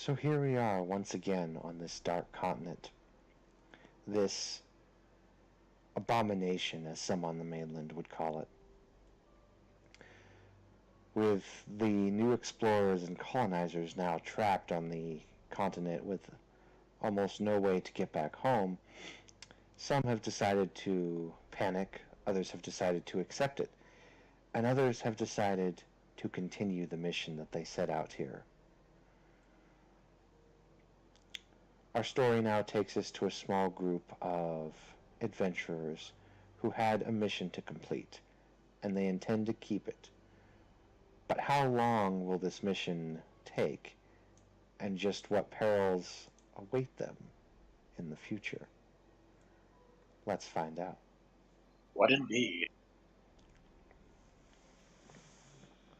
So here we are once again on this dark continent. This abomination, as some on the mainland would call it. With the new explorers and colonizers now trapped on the continent with almost no way to get back home, some have decided to panic, others have decided to accept it, and others have decided to continue the mission that they set out here. Our story now takes us to a small group of adventurers who had a mission to complete, and they intend to keep it. But how long will this mission take, and just what perils await them in the future? Let's find out. What indeed?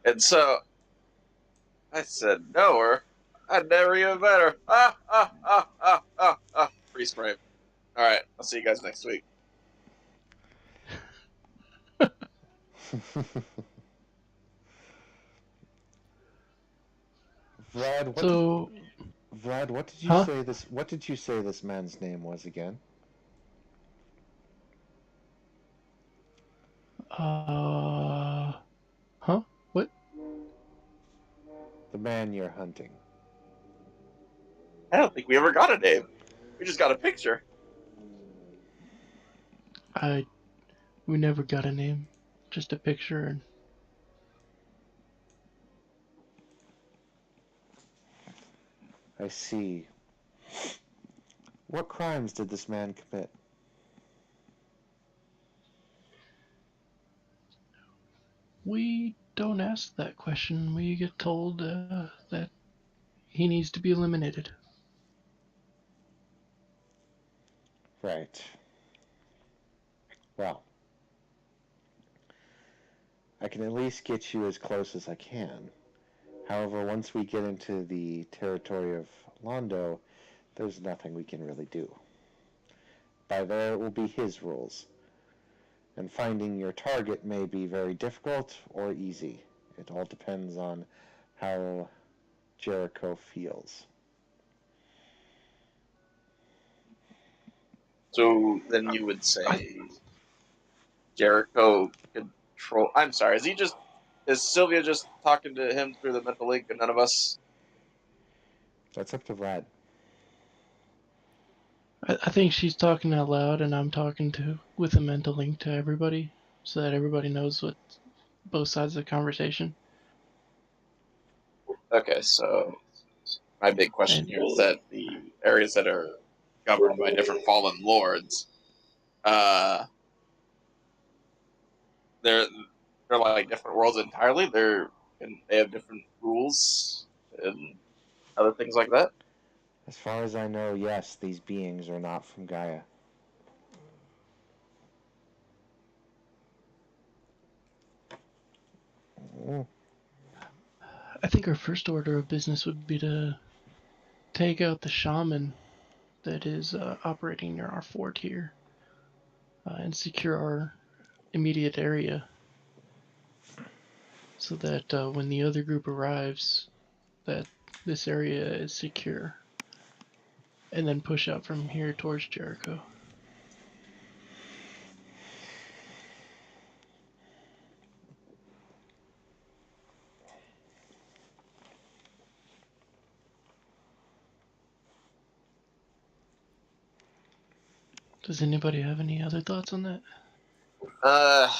And so I said, no, or I'd never even met her. Freeze frame. All right, I'll see you guys next week. Vlad, what did So, Vlad, what did you huh? say this what did you say this man's name was again? Uh, huh? What? The man you're hunting. I don't think we ever got a name. We just got a picture. We never got a name, just a picture, and I see. What crimes did this man commit? we don't ask that question. We get told that he needs to be eliminated. Right. Well, I can at least get you as close as I can. However, once we get into the territory of Londo, there's nothing we can really do. By there, it will be his rules. And finding your target may be very difficult or easy. It all depends on how Jericho feels. So then you would say Jericho control. I'm sorry. Is Sylvia just talking to him through the mental link and none of us? That's up to Vlad. I think she's talking out loud, and I'm talking to with a mental link to everybody, so that everybody knows what both sides of the conversation. Okay, so my big question here is that the areas that are governed by different fallen lords, uh, they're like different worlds entirely. They have different rules and other things like that. As far as I know, yes, these beings are not from Gaia. Mm. I think our first order of business would be to take out the shaman that is operating near our fort here and secure our immediate area so that when the other group arrives, that this area is secure, and then push out from here towards Jericho. Does anybody have any other thoughts on that? Uh,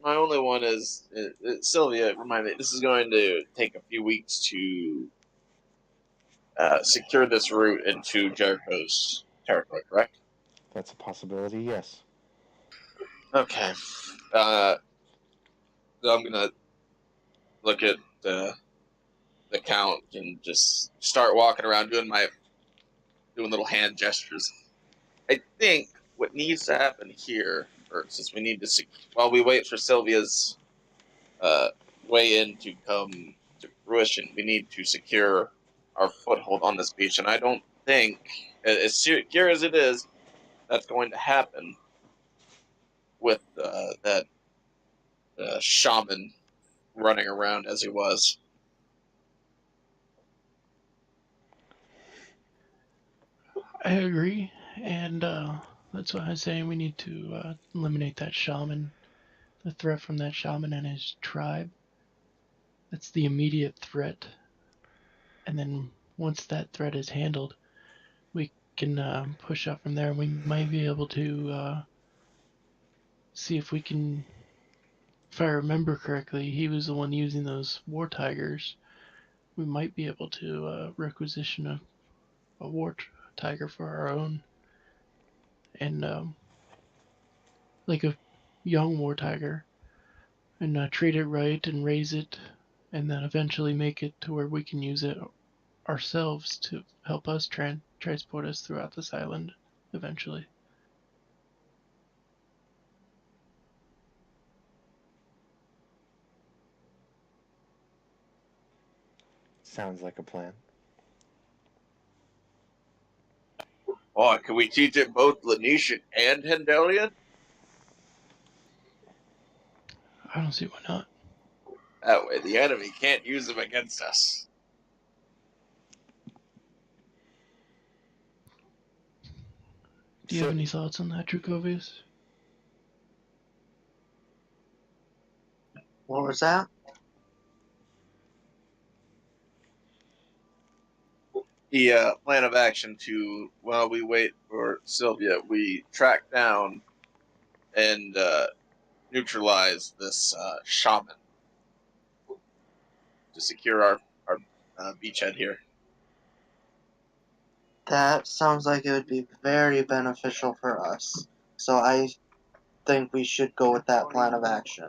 my only one is Sylvia. Remind me, this is going to take a few weeks to secure this route into Jericho's territory. Correct? That's a possibility, yes. Okay. So I'm gonna look at the count and just start walking around doing little hand gestures. I think what needs to happen here first is we need to while we wait for Sylvia's uh, way in to come to fruition, we need to secure our foothold on this beach. And I don't think, as secure as it is, that's going to happen with that shaman running around as he was. I agree, and that's why I'm saying we need to eliminate that shaman, the threat from that shaman and his tribe. That's the immediate threat, and then once that threat is handled, we can push up from there, and we might be able to see if we can. If I remember correctly, he was the one using those war tigers. We might be able to requisition a war tiger for our own, and like a young war tiger, and treat it right and raise it, and then eventually make it to where we can use it ourselves to help us transport us throughout this island eventually. Sounds like a plan. Oh, can we teach it both Lanesian and Hendelian? I don't see why not. That way the enemy can't use them against us. Do you have any thoughts on that, Drukovius? What was that? The plan of action to, while we wait for Sylvia, we track down and neutralize this shaman to secure our beachhead here. That sounds like it would be very beneficial for us. So I think we should go with that plan of action.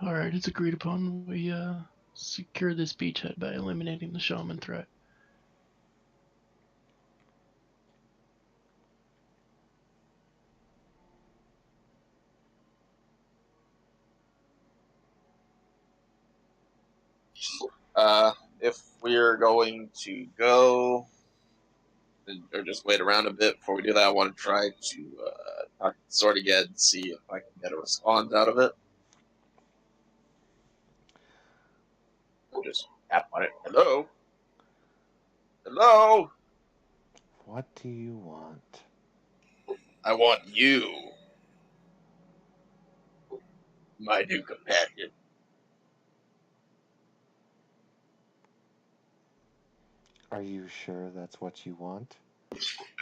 Alright, it's agreed upon. We secure this beachhead by eliminating the shaman threat. If we're going to go, or just wait around a bit before we do that, I want to try to talk to the sword again and see if I can get a response out of it. We'll just tap on it. Hello? Hello? What do you want? I want you, my new companion. Are you sure that's what you want?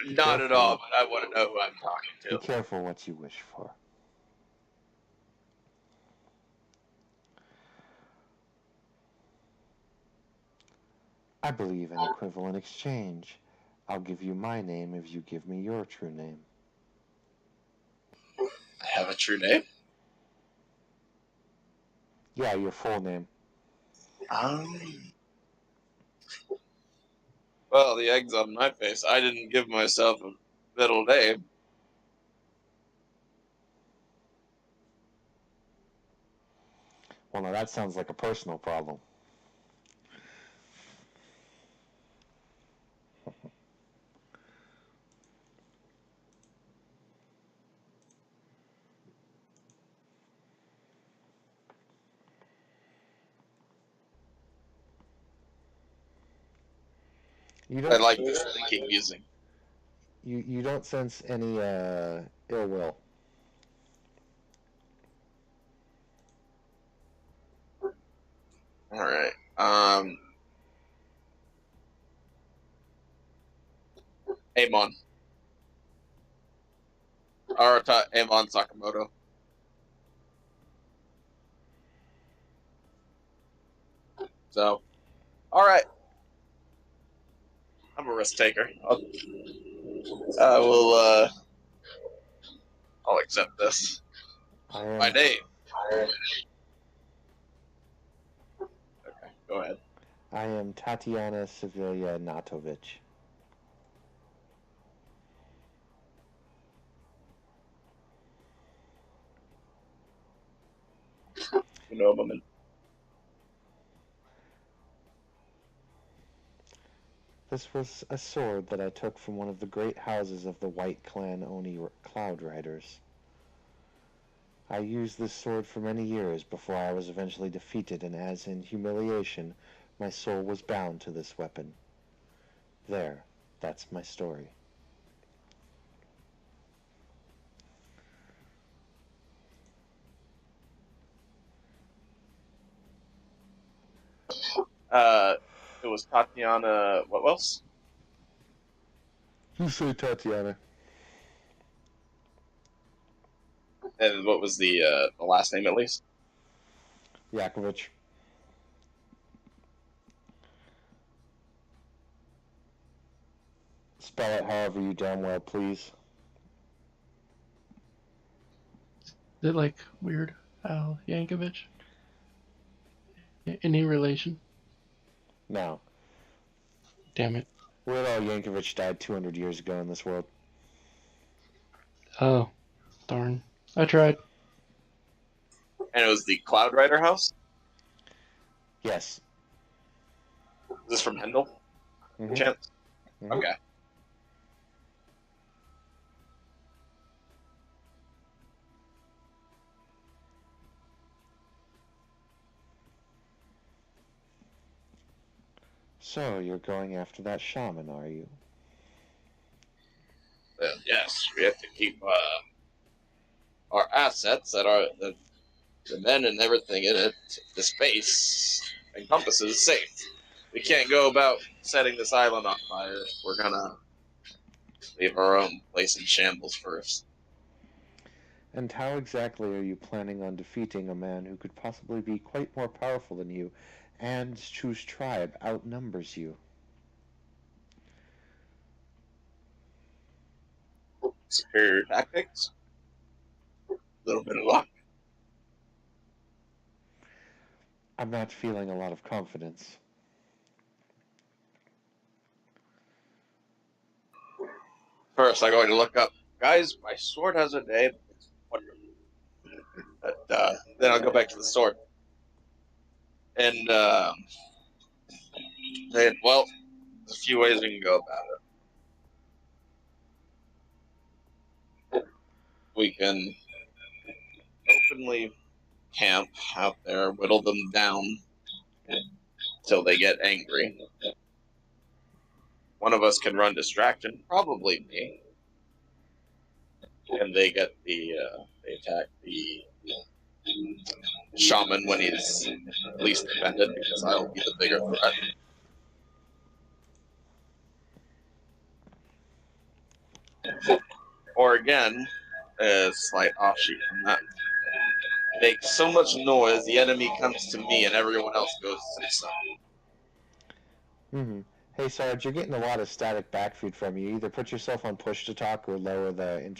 Not at all, but I want to know who I'm talking Be to. careful what you wish for. I believe in equivalent exchange. I'll give you my name if you give me your true name. I have a true name? Yeah, your full name. Well, the egg's on my face. I didn't give myself a middle name. Well, now that sounds like a personal problem. I like this thinking music. You don't sense any ill will. All right. Amon. Arata Amon Sakamoto. So, all right. I'm a risk taker. I will. I'll accept this. My name. Okay, go ahead. I am Tatiana Sevilla Natovich. You know, woman. This was a sword that I took from one of the great houses of the White Clan Oni Cloud Riders. I used this sword for many years before I was eventually defeated and as in humiliation My soul was bound to this weapon. There, that's my story. It was Tatiana. What else? You say Tatiana. And what was the last name at least? Yakovich. Spell it however you damn well please. Is it like Weird Al Yankovic? Any relation? Now, Damn it. Weird Al Yankovic died 200 years ago in this world. Oh, darn. I tried. And it was the Cloud Rider house? Yes. Is this from Hendel? Mm-hmm. Chance? Mm-hmm. Okay. So, you're going after that shaman, are you? Yes, we have to keep our assets that are the men and everything in it, the space encompasses safe. We can't go about setting this island on fire. We're gonna leave our own place in shambles first. And how exactly are you planning on defeating a man who could possibly be quite more powerful than you, and whose tribe outnumbers you? Superior tactics, a little bit of luck. I'm not feeling a lot of confidence. First, I'm going to look up, guys, my sword has a name. It's wonderful. But then I'll go back to the sword. And, then, well, there's a few ways we can go about it. We can openly camp out there, whittle them down until they get angry. One of us can run distraction, probably me. And they get they attack the shaman when he's least defended, because I'll be the bigger threat. Or again, a slight offshoot from that. Make so much noise, the enemy comes to me and everyone else goes to some. Mm-hmm. Hey, Sarge, you're getting a lot of static backfeed from you. Either put yourself on push to talk or lower the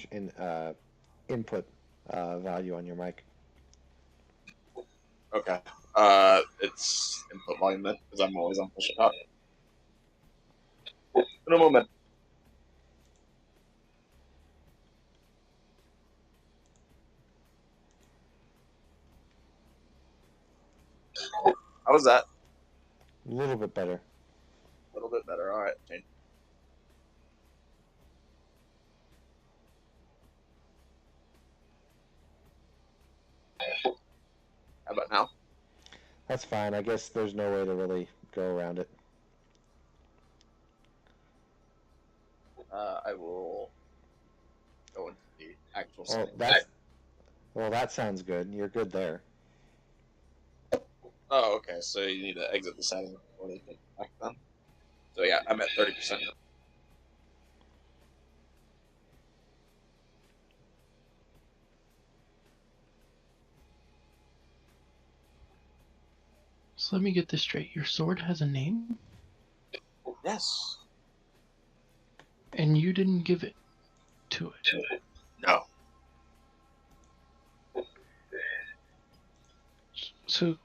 input value on your mic. Okay. It's input volume then, because I'm always on push to talk. In a moment. How was that? A little bit better. A little bit better. All right. Change. How about now? That's fine. I guess there's no way to really go around it. I will go into the actual Well, setting. that sounds good. You're good there. Oh, okay. So you need to exit the setting before they get back then. So yeah, I'm at 30% now. So let me get this straight. Your sword has a name, Yes. and you didn't give it to it. No. So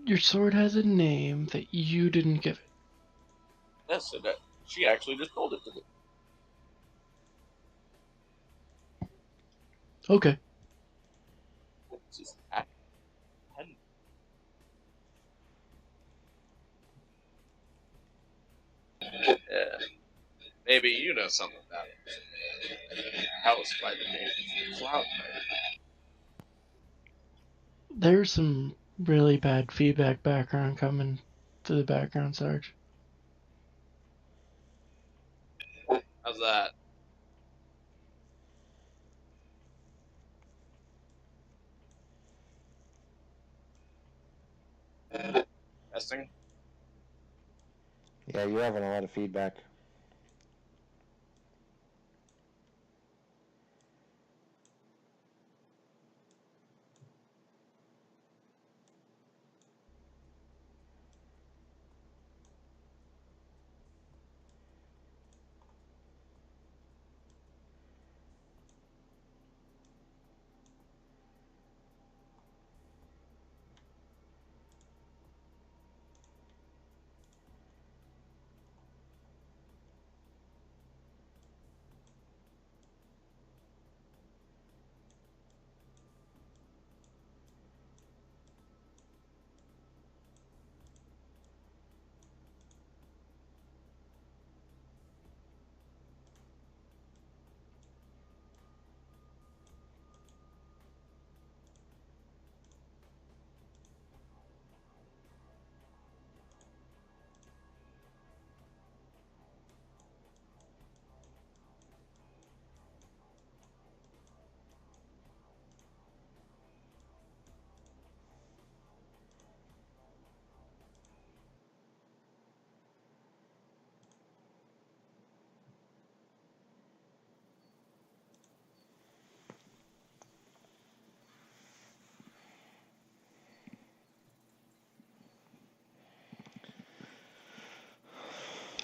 your sword has a name that you didn't give it. Yes, and she actually just told it to me. Okay. She's at 10. Yeah. Maybe you know something about it. House by the name of Cloud. There's some really bad feedback background coming to the background, Sarge. How's that? Testing? Yeah, you're having a lot of feedback.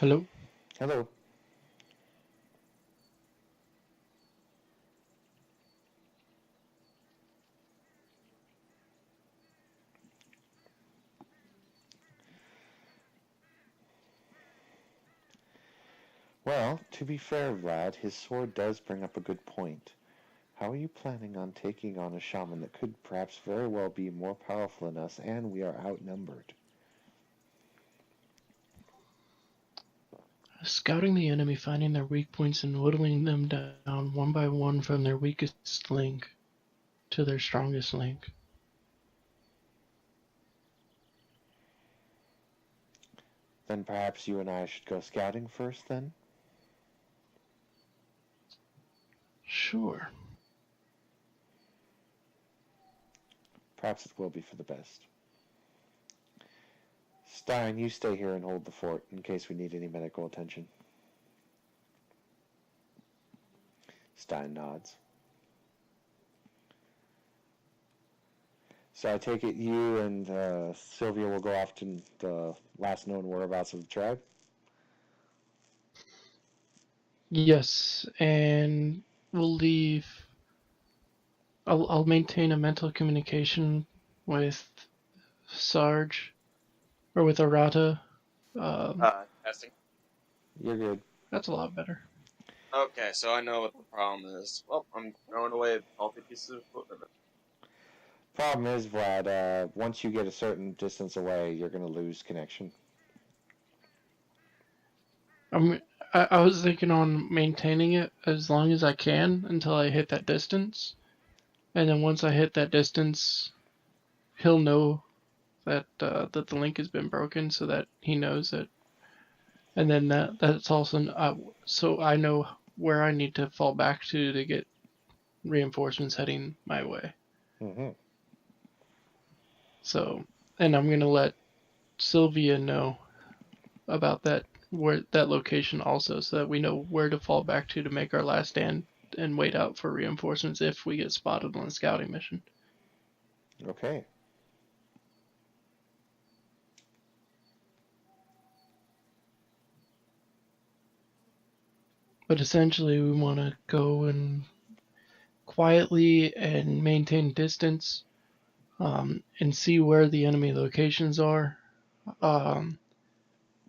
Hello? Hello. Well, to be fair, Vlad, his sword does bring up a good point. How are you planning on taking on a shaman that could perhaps very well be more powerful than us, and we are outnumbered? Scouting the enemy, finding their weak points, and whittling them down one by one from their weakest link to their strongest link. Then perhaps you and I should go scouting first, then? Sure. Perhaps it will be for the best. Stein, you stay here and hold the fort in case we need any medical attention. Stein nods. So I take it you and Sylvia will go off to the last known whereabouts of the tribe? Yes, and we'll leave. I'll maintain a mental communication with Sarge, or with Arata. Testing. You're good. That's a lot better. Okay, so I know what the problem is. Well, I'm throwing away healthy pieces of equipment. Problem is, Vlad, once you get a certain distance away, you're going to lose connection. I was thinking on maintaining it as long as I can until I hit that distance, and then once I hit that distance, he'll know that that the link has been broken, so that he knows it, and then that's also so I know where I need to fall back to get reinforcements heading my way. Mm-hmm. So, and I'm gonna let Sylvia know about that location also, so that we know where to fall back to make our last stand and wait out for reinforcements if we get spotted on a scouting mission. Okay. But essentially, we want to go and quietly and maintain distance, and see where the enemy locations are.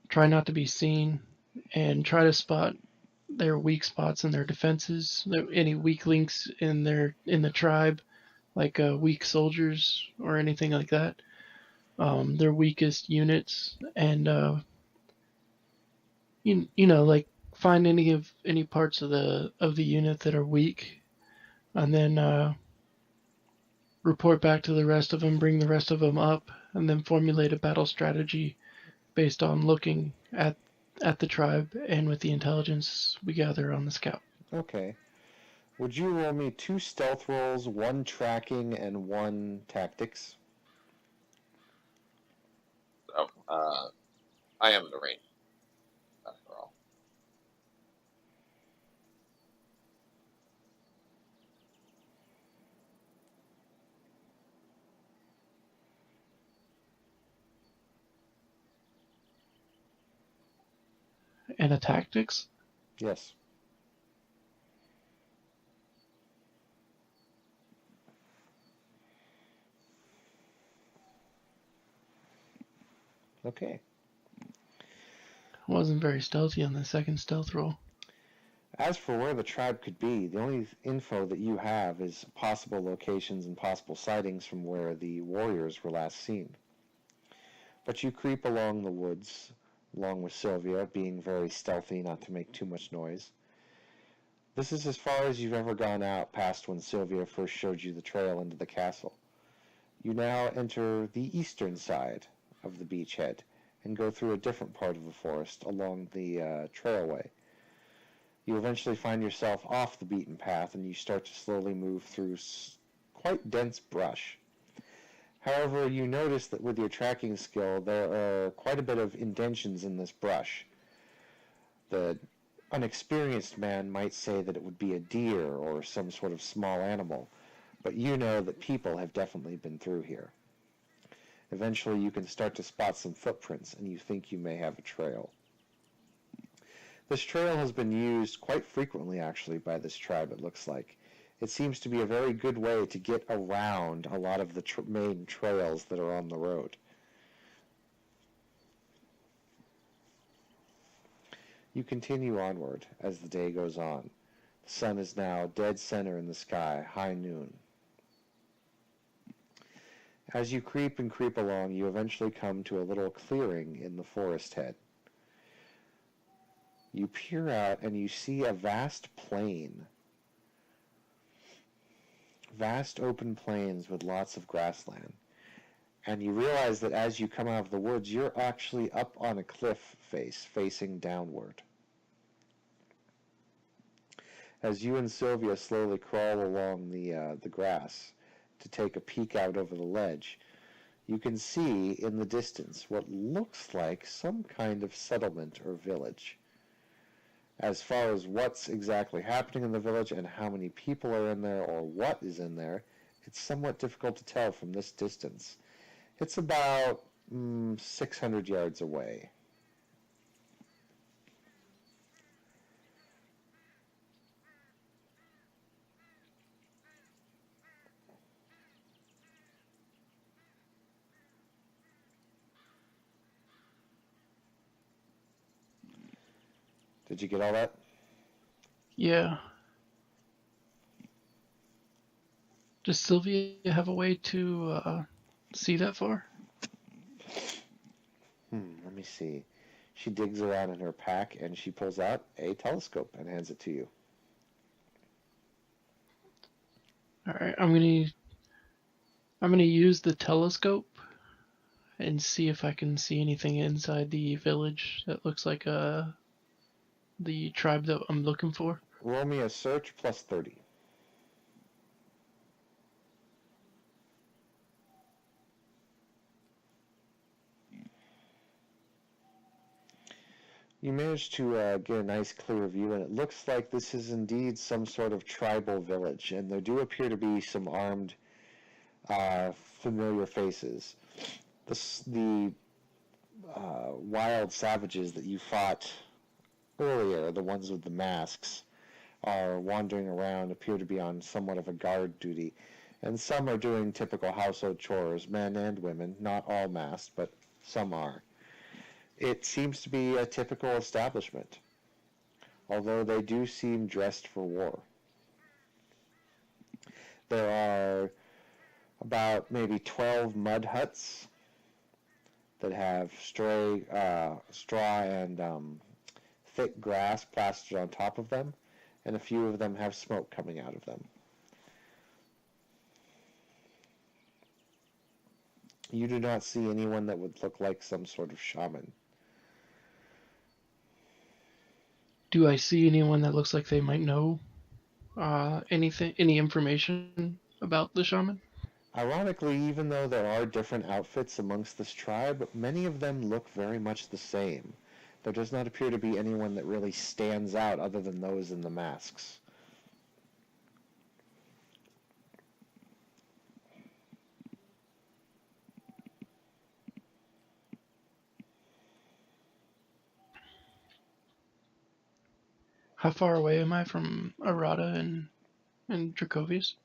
Try not to be seen, and try to spot their weak spots in their defenses. Any weak links in the tribe, like weak soldiers or anything like that. Their weakest units, and you know, like, find any parts of the unit that are weak, and then report back to the rest of them, bring the rest of them up, and then formulate a battle strategy based on looking at the tribe and with the intelligence we gather on the scout. Okay. Would you roll me 2 stealth rolls, 1 tracking, and 1 tactics? So, I am in the range, after all. And a tactics? Yes. Okay. Wasn't very stealthy on the second stealth roll. As for where the tribe could be, the only info that you have is possible locations and possible sightings from where the warriors were last seen. But you creep along the woods, along with Sylvia, being very stealthy not to make too much noise. This is as far as you've ever gone out past when Sylvia first showed you the trail into the castle. You now enter the eastern side of the beachhead and go through a different part of the forest along the trailway. You eventually find yourself off the beaten path and you start to slowly move through quite dense brush. However, you notice that with your tracking skill, there are quite a bit of indentions in this brush. The unexperienced man might say that it would be a deer or some sort of small animal, but you know that people have definitely been through here. Eventually, you can start to spot some footprints, and you think you may have a trail. This trail has been used quite frequently, actually, by this tribe, it looks like. It seems to be a very good way to get around a lot of the main trails that are on the road. You continue onward as the day goes on. The sun is now dead center in the sky, high noon. As you creep and creep along, you eventually come to a little clearing in the forest head. You peer out and you see a vast plain. Vast open plains with lots of grassland. And you realize that as you come out of the woods, you're actually up on a cliff face, facing downward. As you and Sylvia slowly crawl along the grass to take a peek out over the ledge, you can see in the distance what looks like some kind of settlement or village. As far as what's exactly happening in the village and how many people are in there or what is in there, it's somewhat difficult to tell from this distance. It's about 600 yards away. Did you get all that? Yeah. Does Sylvia have a way to see that far? Let me see. She digs around in her pack and she pulls out a telescope and hands it to you. All right, I'm gonna use the telescope and see if I can see anything inside the village that looks like the tribe that I'm looking for. Roll me a search plus 30. You manage to get a nice clear view, and it looks like this is indeed some sort of tribal village, and there do appear to be some armed, familiar faces. The wild savages that you fought earlier, the ones with the masks, are wandering around, appear to be on somewhat of a guard duty, and some are doing typical household chores, men and women, not all masked, but some are. It seems to be a typical establishment, although they do seem dressed for war. There are about maybe 12 mud huts that have straw and thick grass plastered on top of them, and a few of them have smoke coming out of them. You do not see anyone that would look like some sort of shaman. Do I see anyone that looks like they might know any information about the shaman? Ironically, even though there are different outfits amongst this tribe, many of them look very much the same. There does not appear to be anyone that really stands out other than those in the masks. How far away am I from Arata and Dracovius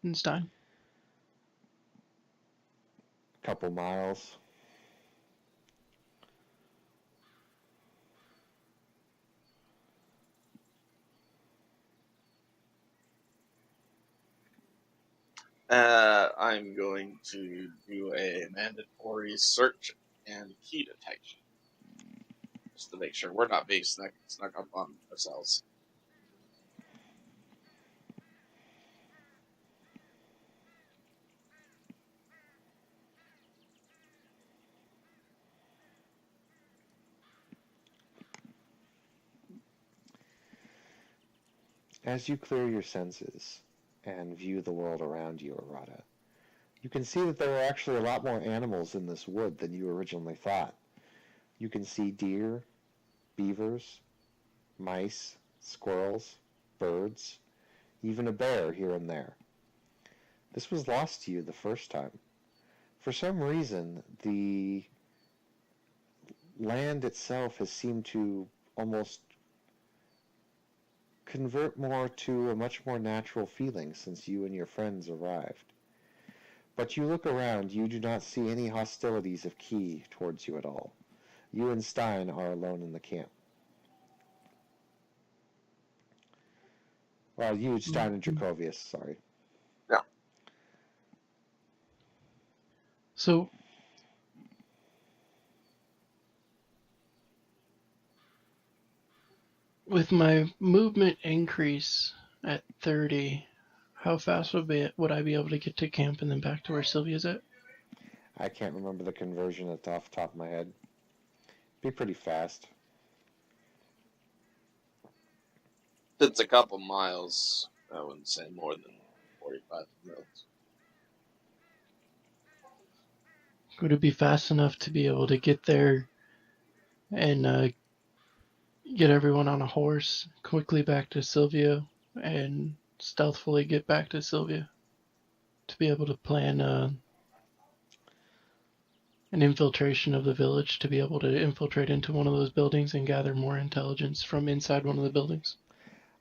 and Stein? Couple miles. I'm going to do a mandatory search and key detection, just to make sure we're not being snuck up on ourselves. As you clear your senses and view the world around you, Arata, you can see that there are actually a lot more animals in this wood than you originally thought. You can see deer, beavers, mice, squirrels, birds, even a bear here and there. This was lost to you the first time. For some reason, the land itself has seemed to almost convert more to a much more natural feeling since you and your friends arrived. But you look around, you do not see any hostilities of Key towards you at all. You and Stein are alone in the camp. Well, you, Stein, and Dracovius, sorry. Yeah. So, with my movement increase at 30, how fast would I be able to get to camp and then back to where Sylvia's at? I can't remember the conversion off the top of my head. Be pretty fast. It's a couple miles. I wouldn't say more than 45 minutes. Would it be fast enough to be able to get there and get everyone on a horse quickly back to Sylvia and stealthily get back to Sylvia to be able to plan an infiltration of the village, to be able to infiltrate into one of those buildings and gather more intelligence from inside one of the buildings?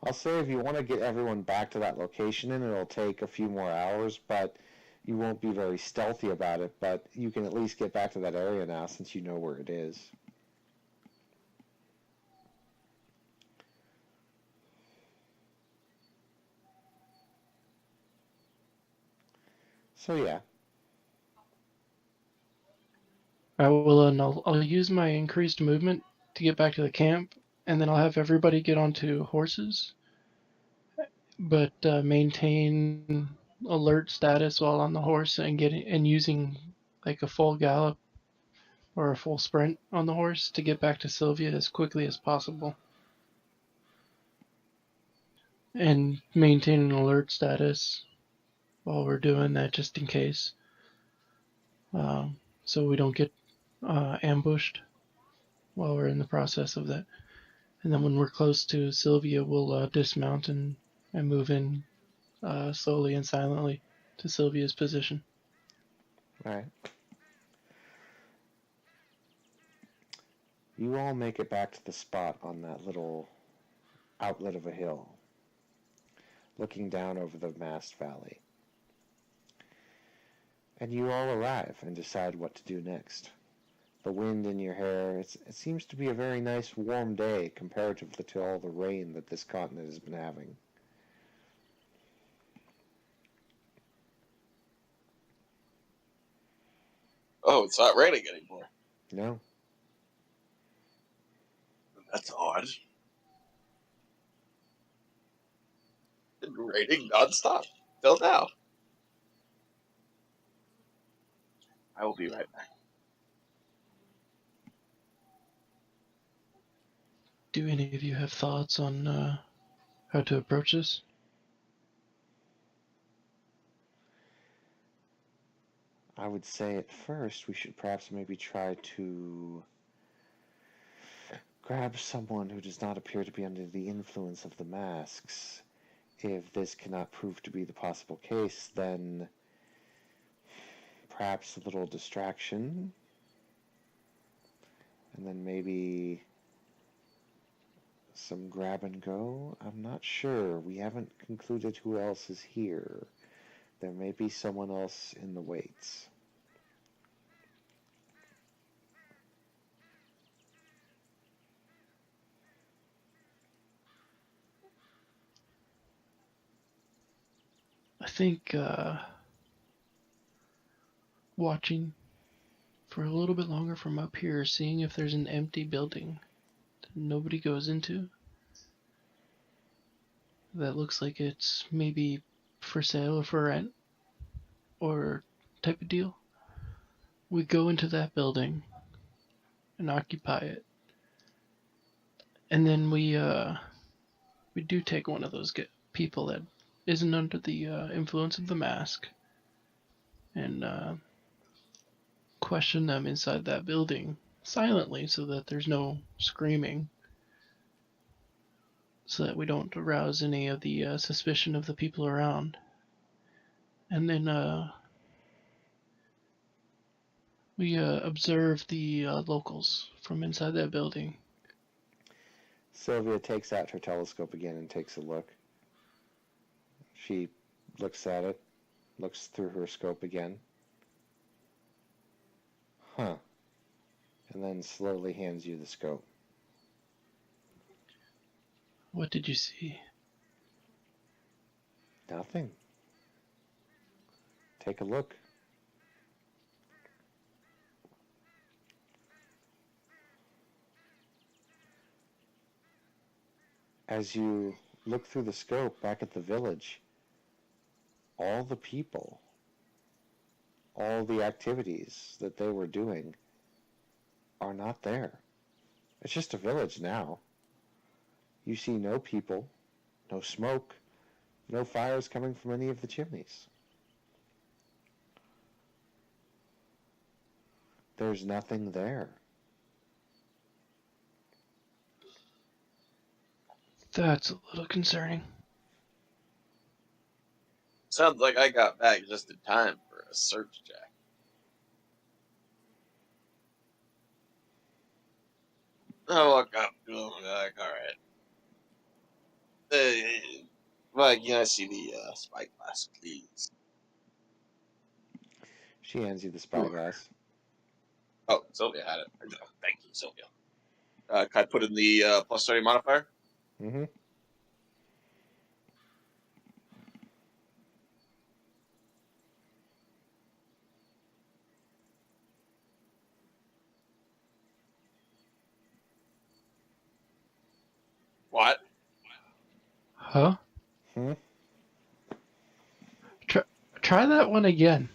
I'll say if you want to get everyone back to that location, and it'll take a few more hours, but you won't be very stealthy about it, but you can at least get back to that area now since you know where it is. So yeah. I will, and I'll use my increased movement to get back to the camp, and then I'll have everybody get onto horses, but maintain alert status while on the horse and using like a full gallop or a full sprint on the horse to get back to Sylvia as quickly as possible. And maintain an alert status while we're doing that, just in case, so we don't get ambushed while we're in the process of that. And then when we're close to Sylvia, we'll dismount and move in slowly and silently to Sylvia's position. All right. You all make it back to the spot on that little outlet of a hill, looking down over the Mast Valley. And you all arrive and decide what to do next. The wind in your hair, it seems to be a very nice warm day comparatively to all the rain that this continent has been having. Oh, it's not raining anymore. No? That's odd. It's been raining nonstop till now. I will be right back. Do any of you have thoughts on how to approach this? I would say at first we should perhaps maybe try to grab someone who does not appear to be under the influence of the masks. If this cannot prove to be the possible case, then perhaps a little distraction, and then maybe some grab and go. I'm not sure. We haven't concluded who else is here. There may be someone else in the waits. I think watching for a little bit longer from up here, seeing if there's an empty building that nobody goes into. That looks like it's maybe for sale or for rent or type of deal. We go into that building and occupy it. And then we do take one of those people that isn't under the influence of the mask and question them inside that building silently so that there's no screaming, so that we don't arouse any of the suspicion of the people around. And then we observe the locals from inside that building. Sylvia takes out her telescope again and takes a look. She looks at it, looks through her scope again. Huh. And then slowly hands you the scope. What did you see? Nothing. Take a look. As you look through the scope back at the village, all the people, all the activities that they were doing are not there. It's just a village now. You see no people, no smoke, no fires coming from any of the chimneys. There's nothing there. That's a little concerning. Sounds like I got back just in time for a search jack. I walk up to him like, alright. Well, can I see the spyglass, please? She hands you the spyglass. Oh, Sylvia had it. Thank you, Sylvia. Can I put in the plus 30 modifier? Mm-hmm. What? Huh? Try that one again.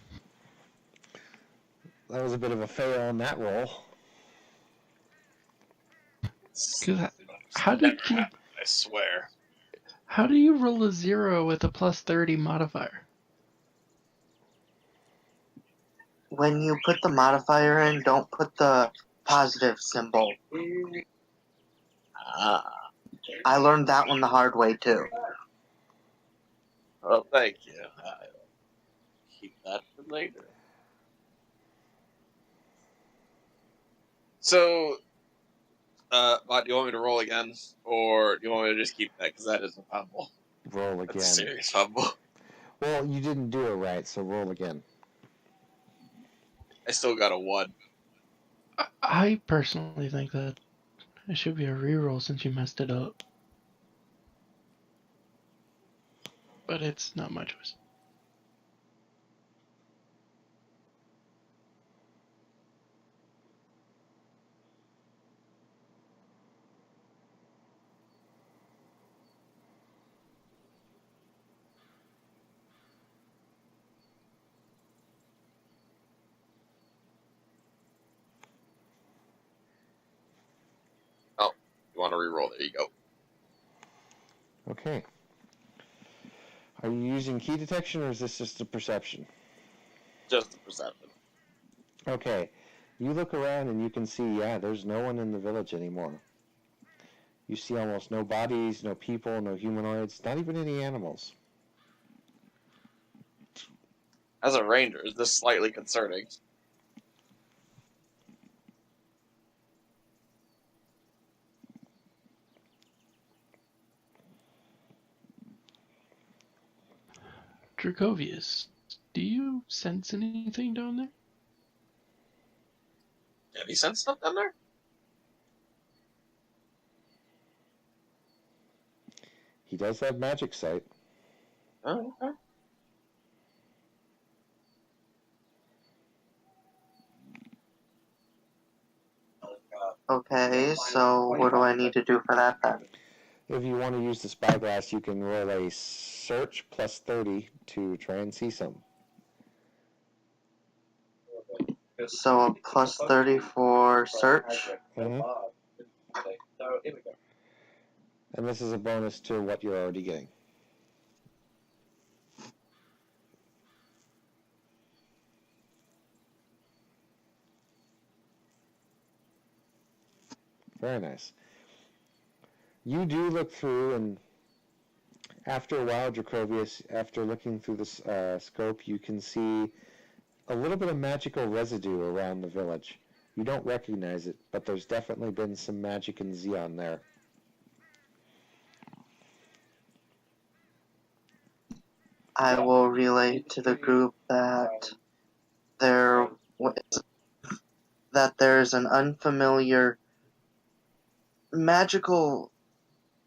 That was a bit of a fail on that roll. How did you? I swear. How do you roll a 0 with a plus 30 modifier? When you put the modifier in, don't put the positive symbol. Ah. I learned that one the hard way too. Well, thank you. I'll keep that for later. So, do you want me to roll again? Or do you want me to just keep that? Because that is a fumble. Roll again. That's a serious fumble. Well, you didn't do it right, so roll again. I still got a 1. I personally think that it should be a reroll since you messed it up. But it's not my choice. You want want to reroll, there you go. Okay. Are you using key detection, or is this just a perception? Just a perception. Okay. You look around and you can see, yeah, there's no one in the village anymore. You see almost no bodies, no people, no humanoids, not even any animals. As a ranger, is this slightly concerning? Dracovius, do you sense anything down there? Have you sent stuff down there? He does have magic sight. Oh, okay. Okay, so what do I need to do for that then? If you want to use the spyglass, you can roll a search plus 30 to try and see some. So a plus 30 for search. Mm-hmm. And this is a bonus to what you're already getting. Very nice. You do look through, and after a while, Dracovius, after looking through the scope, you can see a little bit of magical residue around the village. You don't recognize it, but there's definitely been some magic in Xeon there. I will relay to the group that there's an unfamiliar magical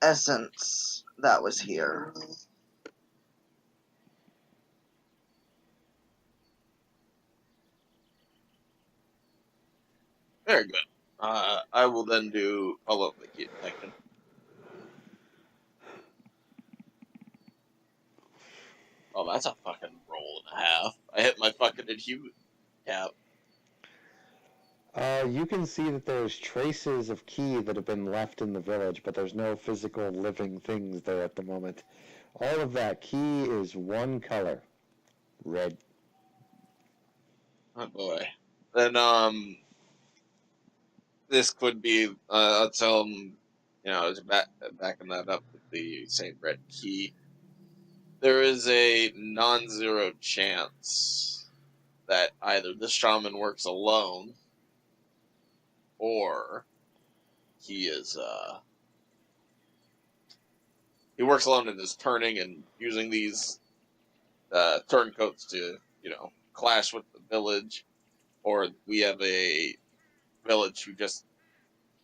essence that was here. Very good. I will then do follow up the key detection. Oh, that's a fucking roll and a half. I hit my fucking inhuman cap. You can see that there's traces of key that have been left in the village, but there's no physical living things there at the moment. All of that key is one color, red. Oh boy. Then this could be. I'll tell him. It's backing that up with the same red key. There is a non-zero chance that either this shaman works alone, or he works alone and is turning and using these turncoats to clash with the village, or we have a village who just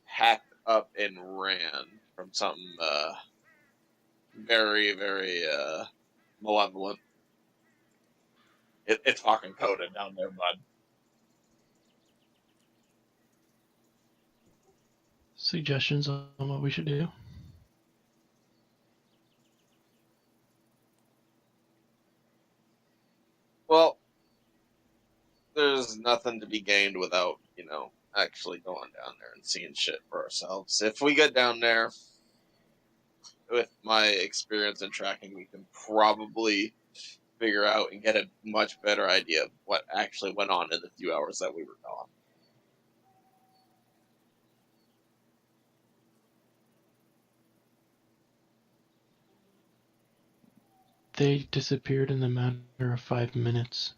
hacked up and ran from something very, very malevolent. It's fucking coded down there, bud. Suggestions on what we should do? Well, there's nothing to be gained without, actually going down there and seeing shit for ourselves. If we get down there, with my experience in tracking, we can probably figure out and get a much better idea of what actually went on in the few hours that we were gone. They disappeared in the matter of 5 minutes.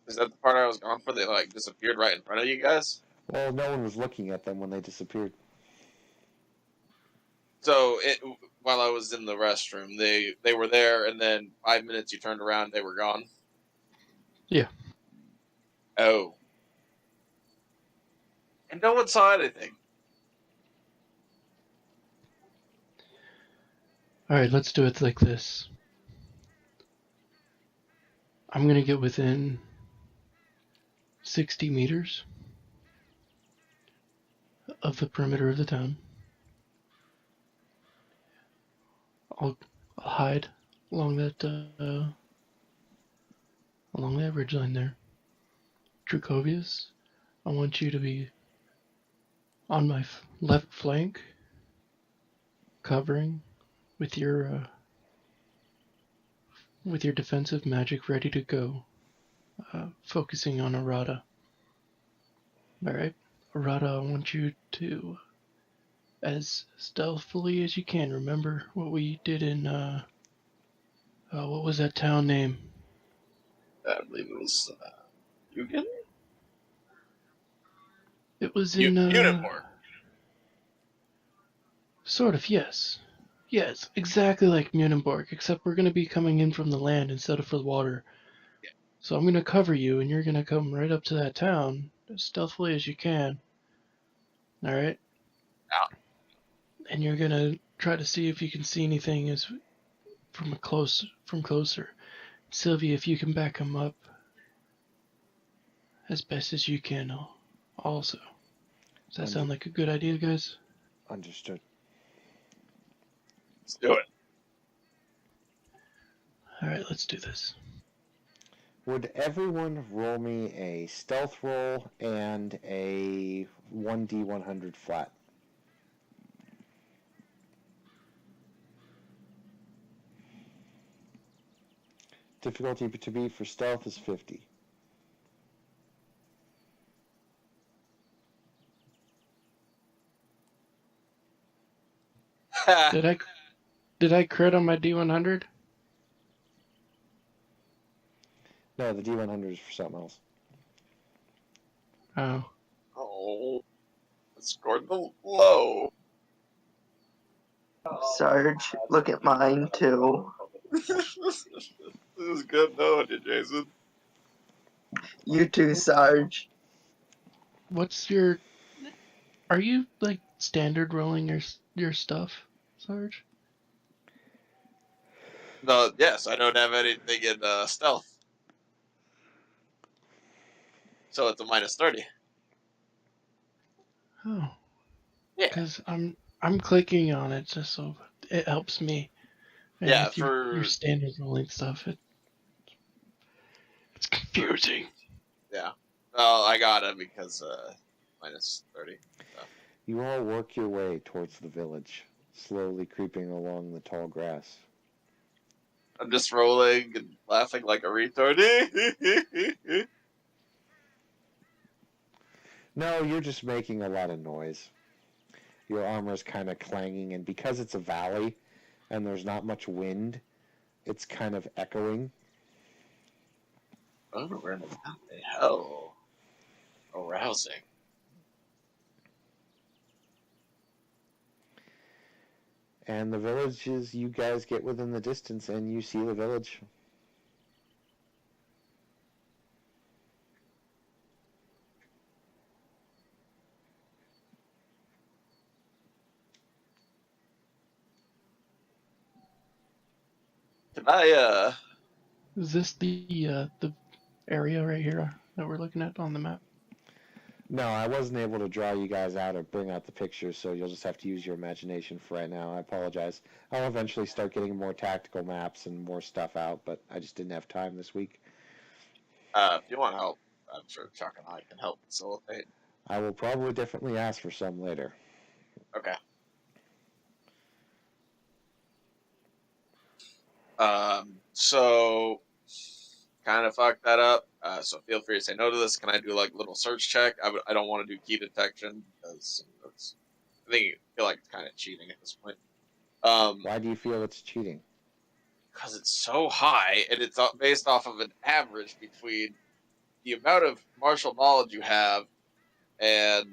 Is that the part I was gone for? They disappeared right in front of you guys? Well, no one was looking at them when they disappeared. So while I was in the restroom, they were there, and then 5 minutes you turned around, they were gone? Yeah. Oh. And no one saw anything. Alright, let's do it like this. I'm gonna get within 60 meters of the perimeter of the town. I'll hide along that along that ridgeline there. Dracovius, I want you to be on my left flank, covering with your defensive magic ready to go, focusing on Arata. All right, Arata, I want you to, as stealthily as you can, remember what we did in what was that town name? I believe it was Yugen? It was in Uniport. Sort of, yes. Yes, exactly like Munenborg, except we're going to be coming in from the land instead of from the water. Yeah. So I'm going to cover you, and you're going to come right up to that town as stealthily as you can. All right? Yeah. And you're going to try to see if you can see anything from closer. Sylvia, if you can back him up as best as you can also. Does that sound like a good idea, guys? Understood. Let's do it. All right, let's do this. Would everyone roll me a stealth roll and a 1d100 flat? Difficulty to beat for stealth is 50. Did I crit on my D100? No, the D100 is for something else. Oh. Oh, I scored the low. Sarge, look at mine too. This is good knowing you, Jason. You too, Sarge. Are you like standard rolling your stuff, Sarge? No, yes, I don't have anything in stealth. So it's a minus 30. Oh. Yeah. Because I'm clicking on it just so it helps me. And Yeah, with your standard rolling stuff, it's confusing. Yeah. Well, I got it because minus 30. So. You all work your way towards the village, slowly creeping along the tall grass. I'm just rolling and laughing like a retard. No, you're just making a lot of noise. Your armor's kind of clanging, and because it's a valley and there's not much wind, it's kind of echoing. Oh, we're in the valley. Hell. Arousing. And the village is, you guys get within the distance and you see the village. Can I, Is this the area right here that we're looking at on the map? No, I wasn't able to draw you guys out or bring out the pictures, so you'll just have to use your imagination for right now. I apologize. I'll eventually start getting more tactical maps and more stuff out, but I just didn't have time this week. if you want help, I'm sure Chuck and I can help facilitate. I will probably definitely ask for some later. Okay. So kind of fucked that up. So feel free to say no to this. Can I do like a little search check? I don't want to do key detection because I feel like it's kind of cheating at this point. Why do you feel it's cheating? Because it's so high and it's based off of an average between the amount of martial knowledge you have and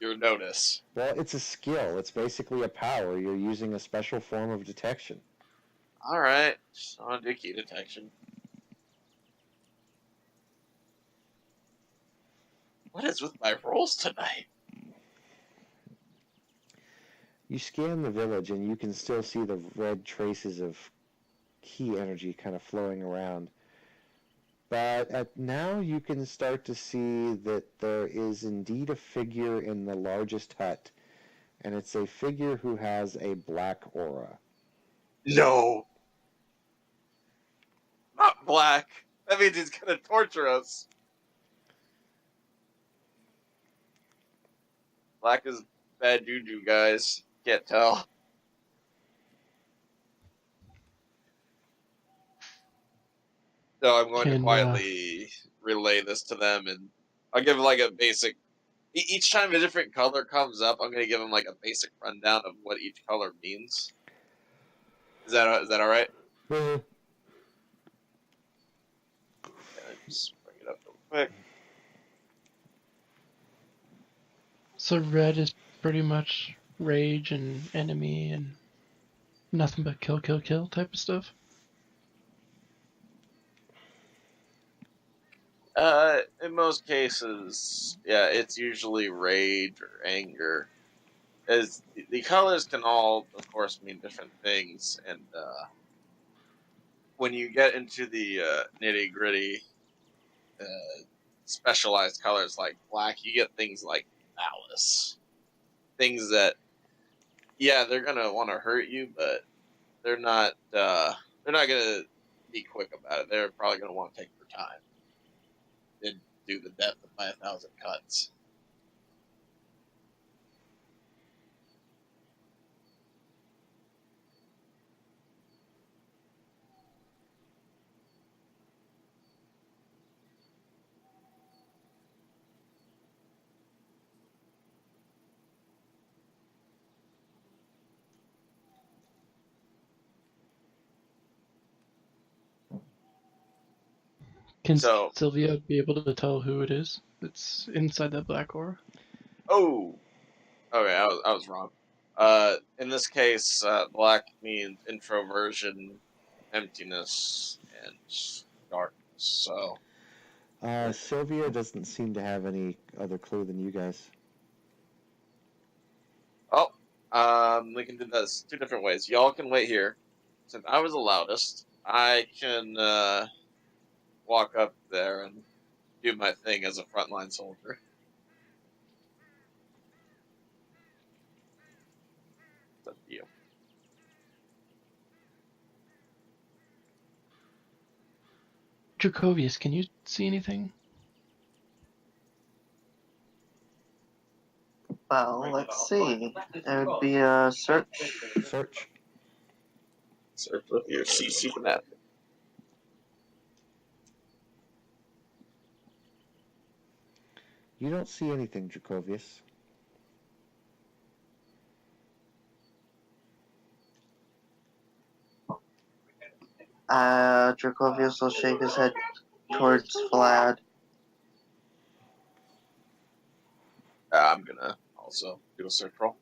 your notice. Well, it's a skill. It's basically a power. You're using a special form of detection. All right, just want to do key detection. What is with my rolls tonight? You scan the village and you can still see the red traces of key energy kind of flowing around. But now you can start to see that there is indeed a figure in the largest hut, and it's a figure who has a black aura. No. Not black. That means he's gonna torture us. Black is bad juju, guys. Can't tell. So I'm going to quietly relay this to them, and I'll give like a basic. Each time a different color comes up, I'm going to give them like a basic rundown of what each color means. Is that all right? Mhm. Just bring it up real quick. So red is pretty much rage and enemy and nothing but kill, kill, kill type of stuff. In most cases, yeah, it's usually rage or anger. As the colors can all, of course, mean different things, and when you get into the nitty gritty, specialized colors like black, you get things like malice, things that, yeah, they're gonna want to hurt you, but they're not gonna be quick about it. They're probably gonna want to take their time and do the death by 1,000 cuts. Can So, Sylvia be able to tell who it is that's inside that black aura? oh, okay, I was wrong. In this case, black means introversion, emptiness, and darkness. So, Sylvia doesn't seem to have any other clue than you guys. oh, we can do this 2 different ways. Y'all can wait here. Since I was the loudest, I can walk up there and do my thing as a frontline soldier. It's up to you. Dracovius, can you see anything? Well, let's see. It would be a search. Search. Search with your CC map. You don't see anything, Dracovius. Dracovius will shake his head towards Vlad. I'm gonna also do a search roll.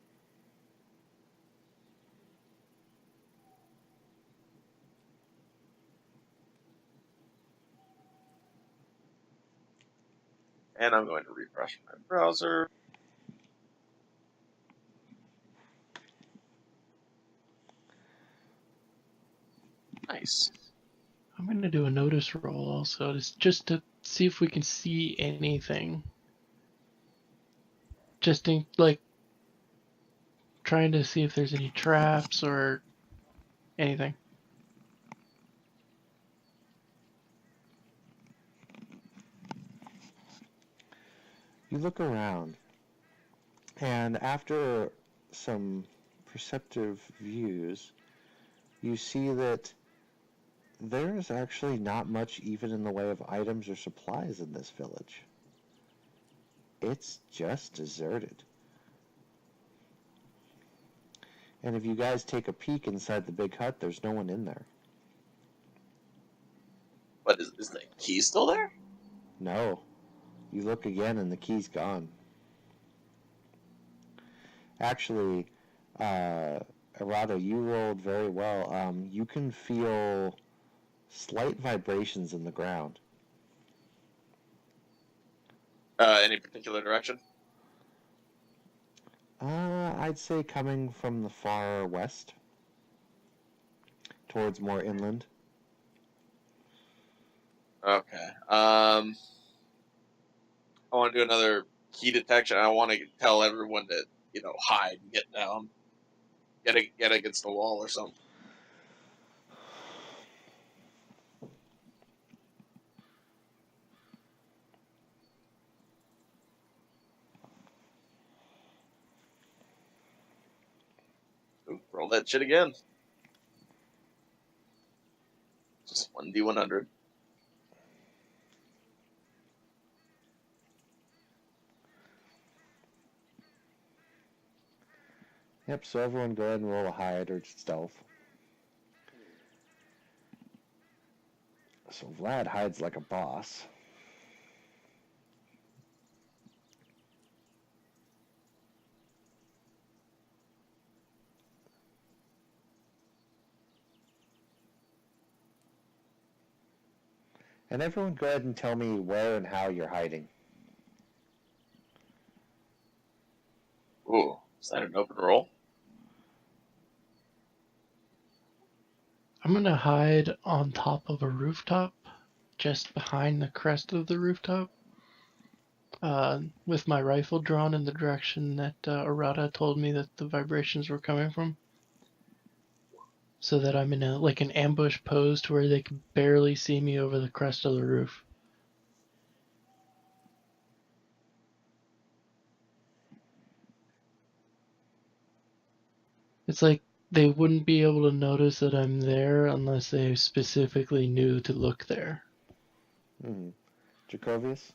And I'm going to refresh my browser. Nice. I'm going to do a notice roll also, just to see if we can see anything. Just in, like, trying to see if there's any traps or anything. You look around, and after some perceptive views, you see that there is actually not much even in the way of items or supplies in this village. It's just deserted. And if you guys take a peek inside the big hut, there's no one in there. But is the key still there? No. You look again and the key's gone. Actually, Arado, you rolled very well. You can feel slight vibrations in the ground. Any particular direction? I'd say coming from the far west, towards more inland. Okay. I want to do another key detection. I want to tell everyone to, hide, get down, get against the wall or something. Roll that shit again. Just 1d100. Yep, so everyone go ahead and roll a hide or stealth. So Vlad hides like a boss. And everyone go ahead and tell me where and how you're hiding. Ooh, is that an open roll? I'm gonna hide on top of a rooftop, just behind the crest of the rooftop, with my rifle drawn in the direction that Arata told me that the vibrations were coming from, so that I'm in an ambush pose to where they can barely see me over the crest of the roof. It's like they wouldn't be able to notice that I'm there unless they specifically knew to look there. Mm-hmm. Jacovius?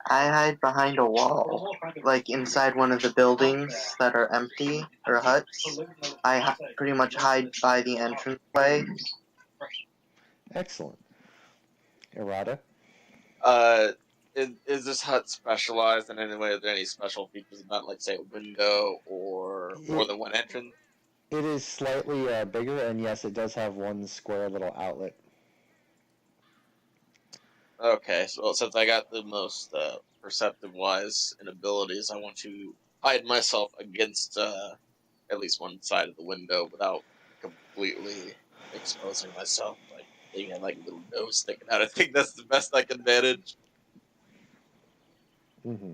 I hide behind a wall, like inside one of the buildings that are empty or huts. I pretty much hide by the entranceway. Excellent. Errata? Is this hut specialized in any way? Are there any special features about, like, say, a window or more than one entrance? It is slightly bigger, and yes, it does have one square little outlet. Okay, so since I got the most perceptive-wise in abilities, I want to hide myself against at least one side of the window without completely exposing myself, like being a little nose sticking out. I think that's the best I can manage. Mm-hmm.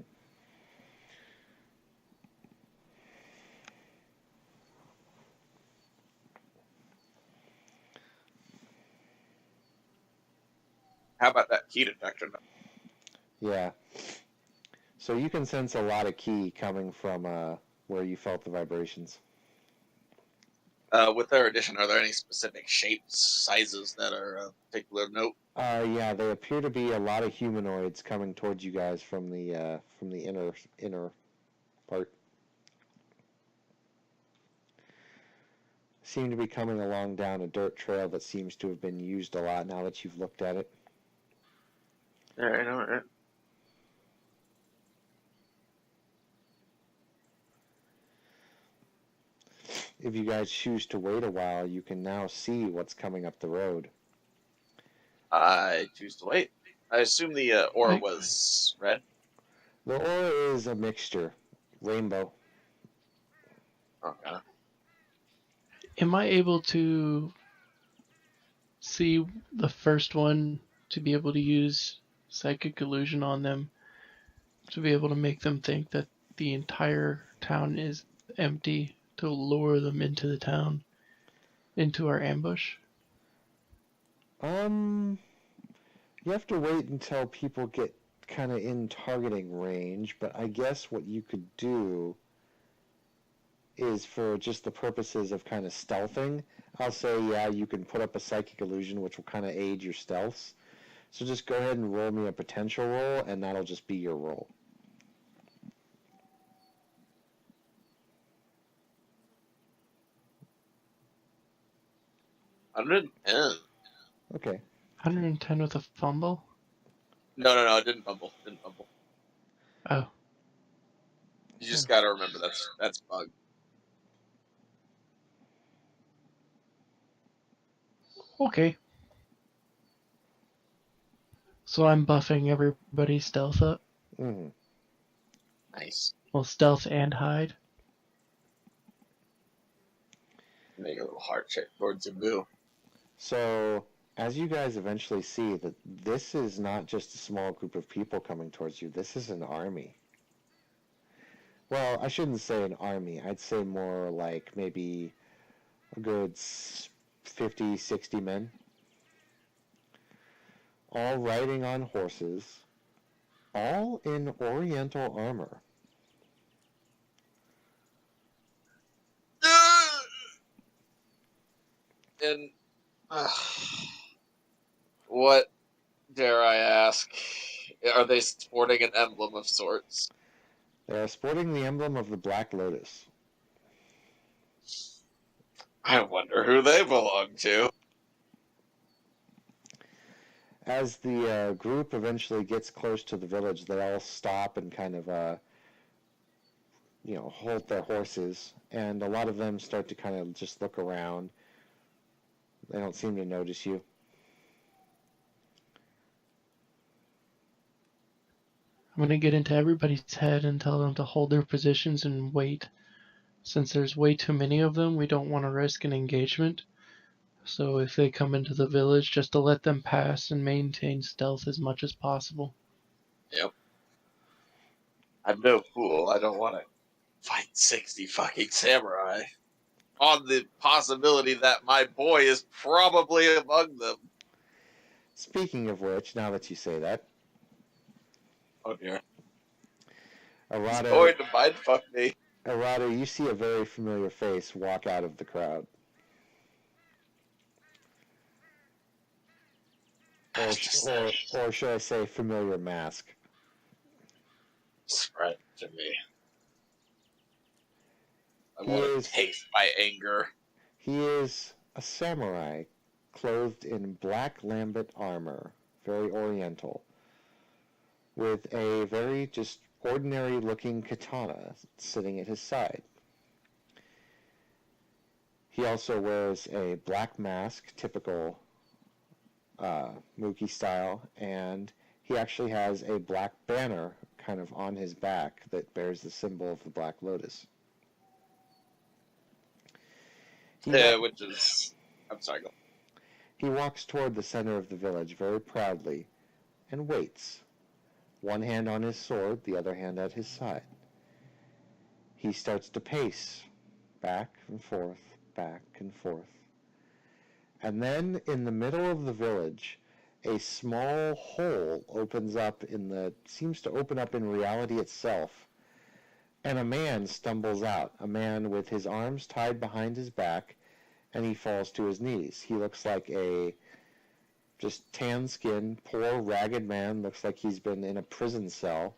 How about that key detector? Yeah. So you can sense a lot of ki coming from where you felt the vibrations. With their addition, are there any specific shapes, sizes that are of particular note? Yeah, they appear to be a lot of humanoids coming towards you guys from the inner part. Seem to be coming along down a dirt trail that seems to have been used a lot now that you've looked at it. All right. If you guys choose to wait a while, you can now see what's coming up the road. I choose to wait. I assume the aura Right. was red. The aura is a mixture. Rainbow. Okay. Am I able to see the first one to be able to use psychic illusion on them to be able to make them think that the entire town is empty to lure them into the town, into our ambush? You have to wait until people get kind of in targeting range, but I guess what you could do is, for just the purposes of kind of stealthing, I'll say, yeah, you can put up a psychic illusion, which will kind of aid your stealths. So just go ahead and roll me a potential roll, and that'll just be your roll. Okay. 110 with a fumble? No, it didn't fumble. Oh. You just gotta remember that's bug. Okay. So I'm buffing everybody's stealth up? Mm-hmm. Nice. Well, stealth and hide? Make a little heart check towards Zabu. So, as you guys eventually see, that this is not just a small group of people coming towards you. This is an army. Well, I shouldn't say an army. I'd say more like maybe a good 50, 60 men. All riding on horses. All in oriental armor. And what, dare I ask, are they sporting an emblem of sorts? They are sporting the emblem of the Black Lotus. I wonder who they belong to. As the group eventually gets close to the village, they all stop and kind of, halt their horses. And a lot of them start to kind of just look around. They don't seem to notice you. I'm going to get into everybody's head and tell them to hold their positions and wait. Since there's way too many of them, we don't want to risk an engagement. So if they come into the village, just to let them pass and maintain stealth as much as possible. Yep. I'm no fool. I don't want to fight 60 fucking samurai. On the possibility that my boy is probably among them. Speaking of which, now that you say that, Oh dear. He's Arata, going to mindfuck me. Arata, you see a very familiar face walk out of the crowd. Or should I say familiar mask? Spread to me. I He want to is- taste my anger. He is a samurai, clothed in black lambent armor, very oriental, with a very just ordinary-looking katana sitting at his side. He also wears a black mask, typical Mookie style, and he actually has a black banner kind of on his back that bears the symbol of the Black Lotus. Which is... I'm sorry, go. He walks toward the center of the village very proudly and waits, one hand on his sword, the other hand at his side. He starts to pace back and forth, back and forth. And then in the middle of the village, a small hole seems to open up in reality itself, and a man stumbles out, a man with his arms tied behind his back, and he falls to his knees. He looks like a just tan-skinned, poor, ragged man, looks like he's been in a prison cell.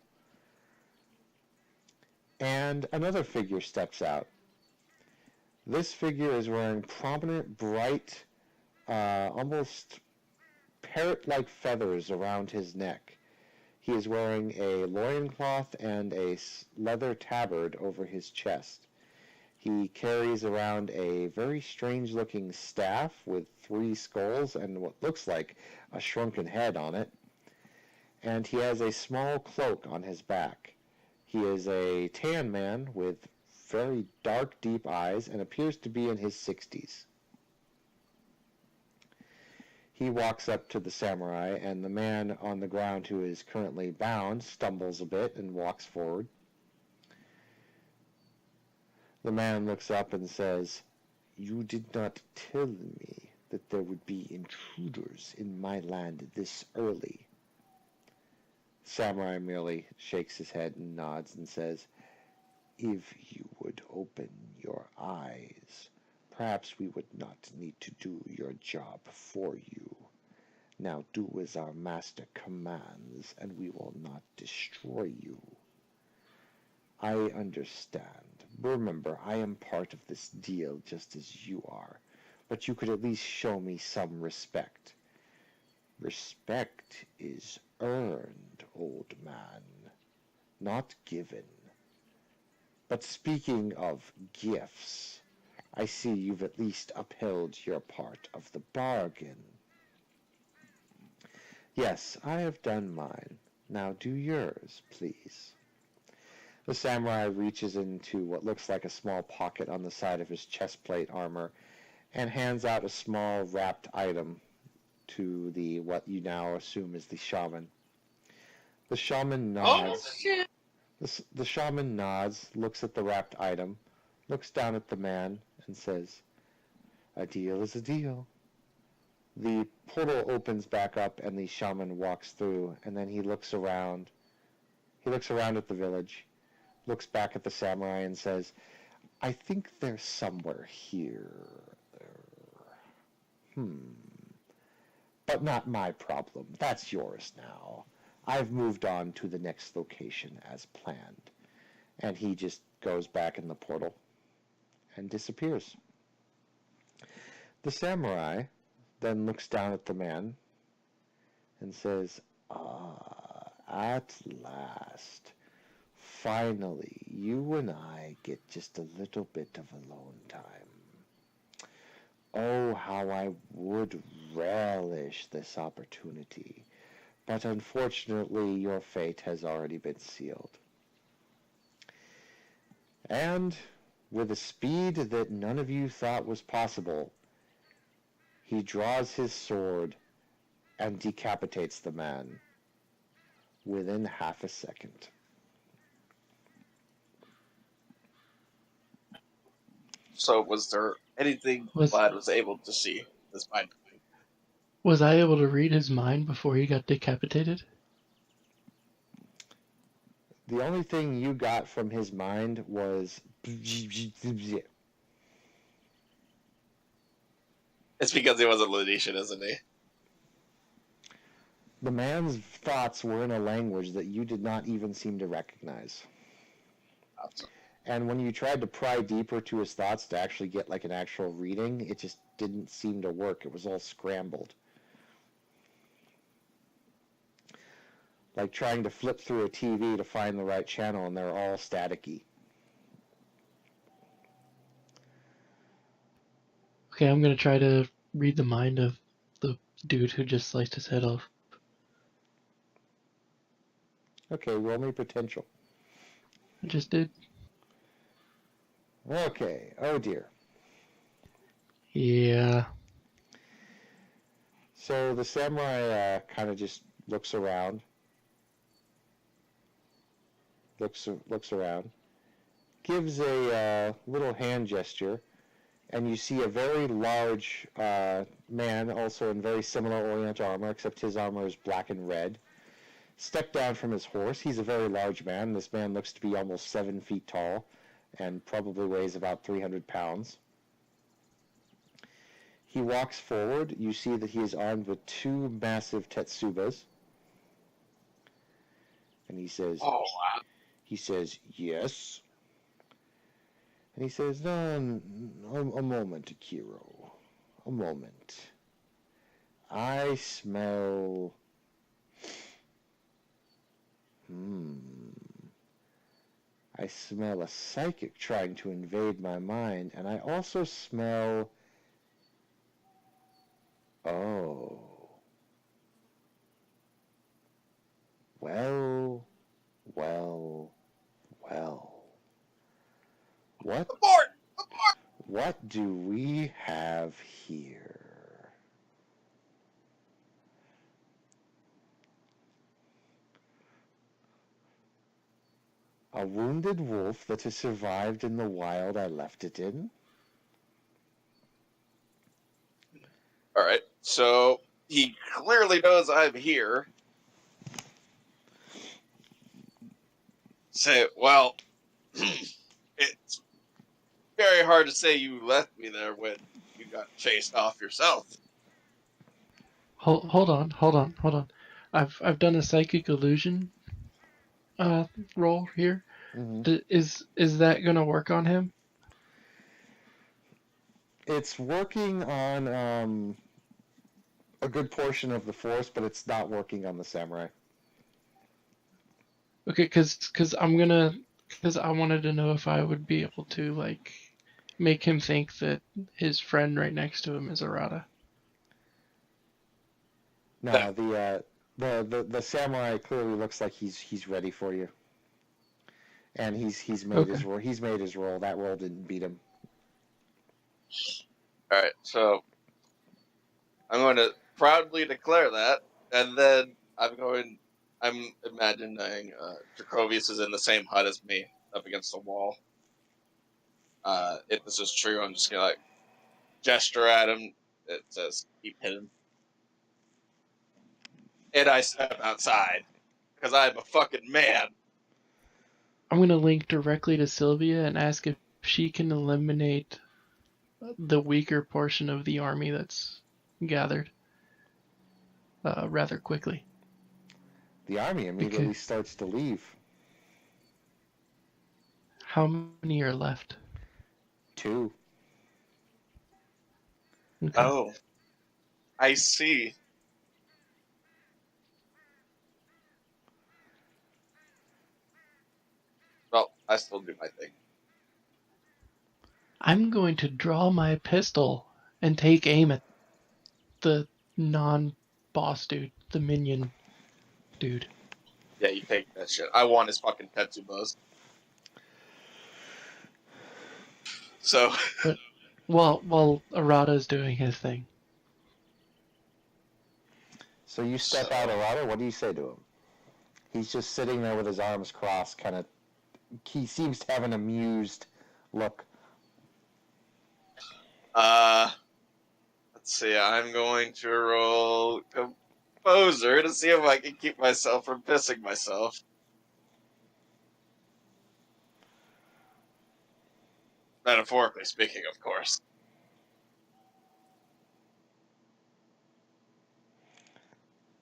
And another figure steps out. This figure is wearing prominent, bright, almost parrot-like feathers around his neck. He is wearing a loincloth and a leather tabard over his chest. He carries around a very strange-looking staff with 3 skulls and what looks like a shrunken head on it. And he has a small cloak on his back. He is a tan man with very dark, deep eyes and appears to be in his 60s. He walks up to the samurai, and the man on the ground who is currently bound stumbles a bit and walks forward. The man looks up and says, "You did not tell me that there would be intruders in my land this early." Samurai merely shakes his head and nods and says, "If you would open your eyes, perhaps we would not need to do your job for you. Now do as our master commands, and we will not destroy you." "I understand. Remember, I am part of this deal just as you are, but you could at least show me some respect." "Respect is earned, old man, not given. But speaking of gifts, I see you've at least upheld your part of the bargain." "Yes, I have done mine. Now do yours, please." The samurai reaches into what looks like a small pocket on the side of his chestplate armor and hands out a small wrapped item to what you now assume is the shaman. The shaman nods. Oh, shit. The shaman nods, looks at the wrapped item, looks down at the man, and says, "A deal is a deal." The portal opens back up, and the shaman walks through, and then he looks around. He looks around at the village, looks back at the samurai, and says, "I think they're somewhere here." But not my problem. That's yours now. I've moved on to the next location as planned. And he just goes back in the portal and disappears. The samurai then looks down at the man and says, "Ah, at last. Finally, you and I get just a little bit of alone time. Oh, how I would relish this opportunity. But unfortunately, your fate has already been sealed." And with a speed that none of you thought was possible, he draws his sword and decapitates the man within half a second. So, was there anything Vlad was able to see this mind? Was I able to read his mind before he got decapitated? The only thing you got from his mind was... It's because he wasn't Laudician, isn't he? The man's thoughts were in a language that you did not even seem to recognize. Awesome. And when you tried to pry deeper to his thoughts to actually get like an actual reading, it just didn't seem to work. It was all scrambled. Like trying to flip through a TV to find the right channel, and they're all staticky. Okay, I'm gonna try to read the mind of the dude who just sliced his head off. Okay, roll me potential. I just did. Okay, oh dear. Yeah. So the samurai kind of just looks around. Looks around. Gives a little hand gesture. And you see a very large man, also in very similar Orient armor, except his armor is black and red, step down from his horse. He's a very large man. This man looks to be almost 7 feet tall and probably weighs about 300 pounds. He walks forward. You see that he is armed with 2 massive tetsubas. And he says, Oh, wow. He says, "Yes." And he says, "No, a moment, Akiro. A moment. I smell... I smell a psychic trying to invade my mind, and I also smell... Oh. Well. Abort! What do we have here? A wounded wolf that has survived in the wild I left it in? Alright, so he clearly knows I'm here. Say, well, it's very hard to say you left me there when you got chased off yourself. Hold on. I've done a psychic illusion roll here. Mm-hmm. Is that gonna work on him? It's working on a good portion of the force, but it's not working on the samurai. Okay, because I wanted to know if I would be able to like make him think that his friend right next to him is Arata. No, the samurai clearly looks like he's ready for you, and he's made his roll. He's made his roll. That roll didn't beat him. All right, so I'm going to proudly declare that, and then I'm imagining Dracovius is in the same hut as me, up against the wall. If this is true, I'm just gonna like gesture at him. It says keep hidden, and I step outside because I'm a fucking man. I'm gonna link directly to Sylvia and ask if she can eliminate the weaker portion of the army that's gathered rather quickly. The army immediately starts to leave. How many are left? 2. Okay. Oh, I see. Well, I still do my thing. I'm going to draw my pistol and take aim at the non-boss dude, the minion dude. Yeah, you take that shit. I want his fucking Tetsubos. So, But while Arata's doing his thing. So you step out, Arata. What do you say to him? He's just sitting there with his arms crossed, kind of. He seems to have an amused look. let's see. I'm going to roll Composer to see if I can keep myself from pissing myself. Metaphorically speaking, of course.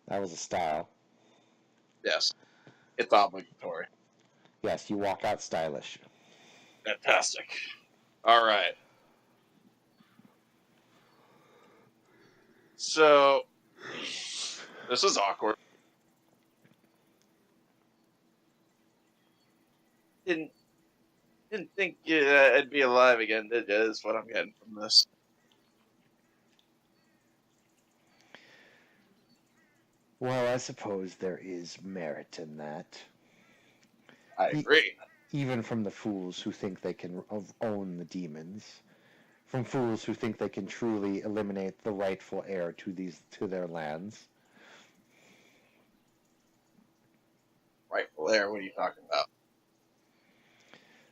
That was a style. Yes. It's obligatory. Yes, you walk out stylish. Fantastic. All right. So, this is awkward. Didn't think I'd be alive again, did you? Is what I'm getting from this. Well, I suppose there is merit in that. I agree. Even from the fools who think they can own the demons. From fools who think they can truly eliminate the rightful heir to their lands. Rightful heir, what are you talking about?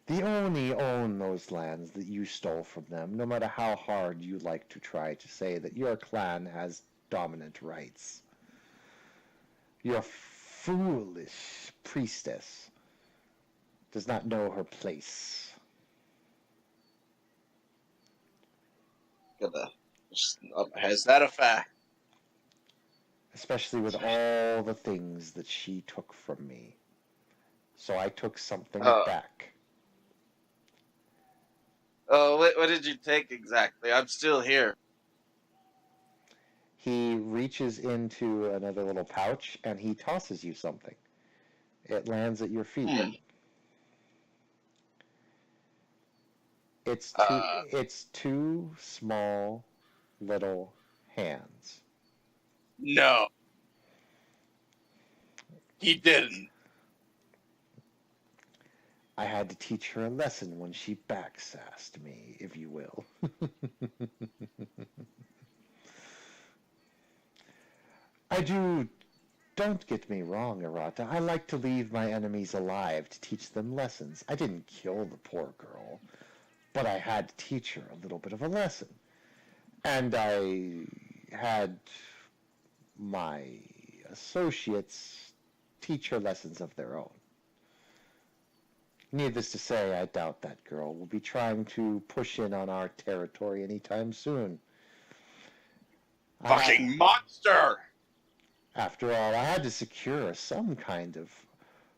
The Oni own those lands that you stole from them, no matter how hard you like to try to say that your clan has dominant rights. Your foolish priestess does not know her place. Is that a fact? Especially with all the things that she took from me. So I took something back. Oh, what did you take exactly? I'm still here. He reaches into another little pouch and he tosses you something. It lands at your feet. It's two small little hands. No. He didn't. I had to teach her a lesson when she backsassed me, if you will. Don't get me wrong, Arata. I like to leave my enemies alive to teach them lessons. I didn't kill the poor girl, but I had to teach her a little bit of a lesson. And I had my associates teach her lessons of their own. Needless to say, I doubt that girl will be trying to push in on our territory anytime soon. Fucking monster! After all, I had to secure some kind of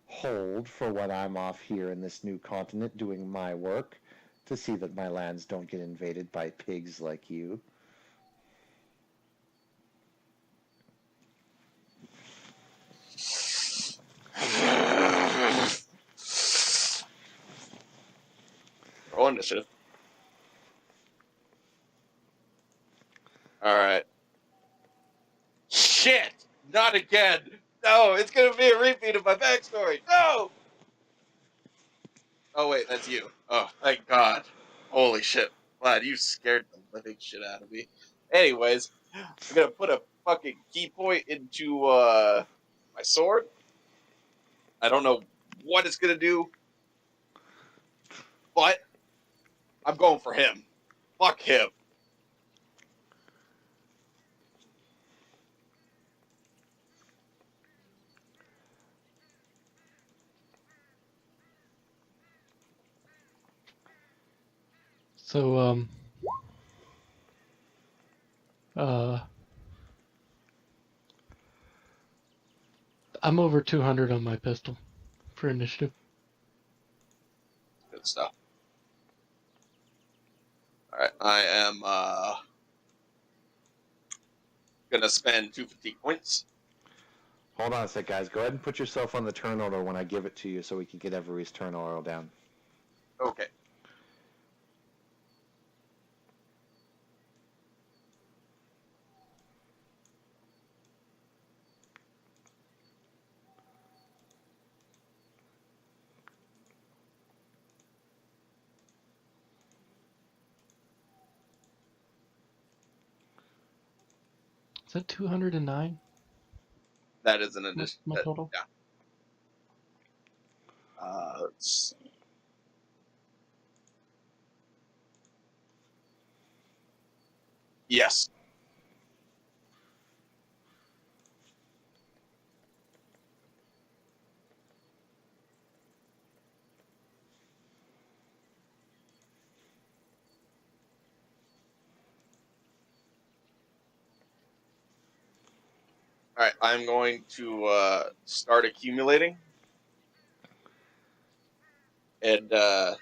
hold for when I'm off here in this new continent doing my work to see that my lands don't get invaded by pigs like you. Roll initiative. Alright. Shit! Not again! No, it's gonna be a repeat of my backstory! No! Oh wait, that's you. Oh, thank God. Holy shit. Glad you scared the living shit out of me. Anyways, I'm gonna put a fucking key point into my sword. I don't know what it's gonna do, but I'm going for him. Fuck him. So I'm over 200 on my pistol for initiative. Good stuff. Alright, I am gonna spend 2 fatigue points. Hold on a sec, guys. Go ahead and put yourself on the turn order when I give it to you so we can get everybody's turn order down. Okay. Is that 209? That is an addition. My total? Yeah. Let's see. Yes. All right, I'm going to start accumulating, and then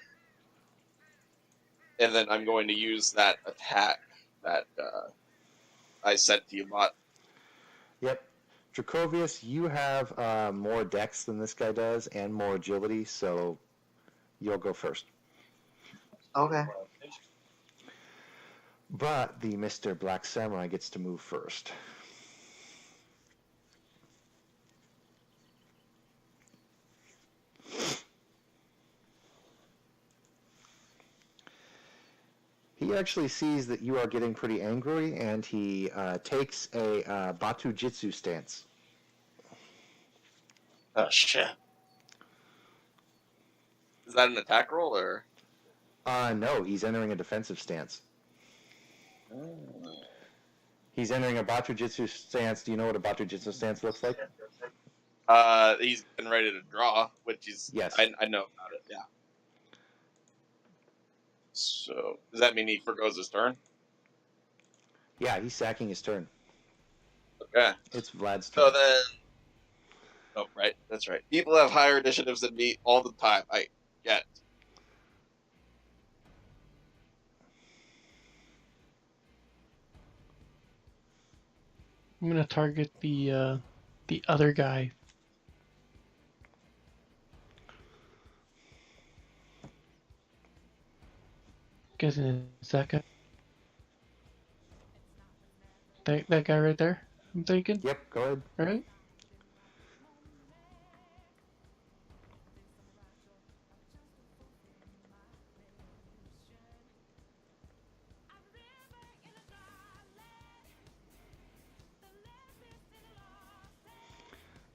I'm going to use that attack that I said to you about. Yep. Dracovius, you have more dex than this guy does and more agility, so you'll go first. Okay. But the Mr. Black Samurai gets to move first. He actually sees that you are getting pretty angry, and he takes a Batu Jitsu stance. Oh shit! Is that an attack roll or? No, he's entering a defensive stance. He's entering a Batu Jitsu stance. Do you know what a Batu Jitsu stance looks like? He's been ready to draw, which is Yes. I know about it. Yeah. So does that mean he forgoes his turn? Yeah, he's sacking his turn. Okay. It's Vlad's turn. So then, oh right, that's right. People have higher initiatives than me all the time. I get. I'm gonna target the other guy. Guessing it's that guy. That guy right there. I'm thinking. Yep, go ahead. Right?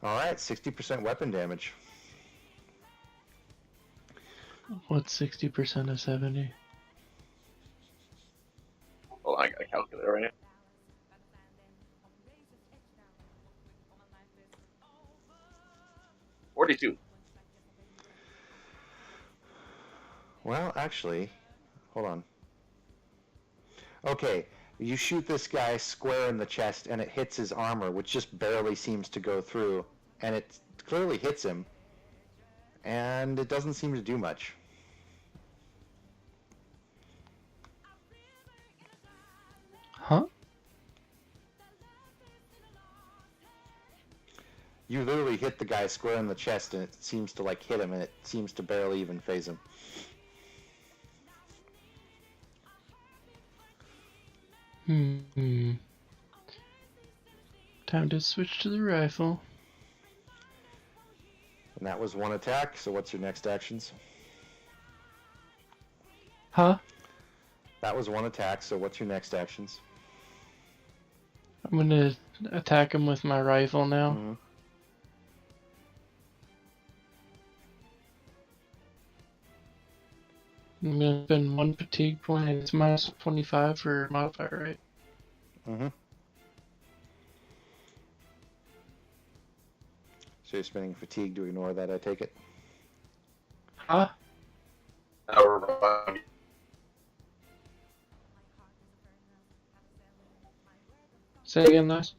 All right, 60% weapon damage. What's 60% of 70? Well, I got a calculator right now. $42. Well, actually, hold on. Okay, you shoot this guy square in the chest, and it hits his armor, which just barely seems to go through, and it clearly hits him, and it doesn't seem to do much. Huh? You literally hit the guy square in the chest, and it seems to like hit him, and it seems to barely even phase him. Time to switch to the rifle. And that was one attack, so what's your next actions? Huh? That was one attack, so what's your next actions? I'm gonna attack him with my rifle now. Mm-hmm. I'm gonna spend 1 fatigue point, and it's minus 25 for modifier, right? Mm-hmm. So you're spending fatigue to ignore that, I take it? Huh? Say again, Nice.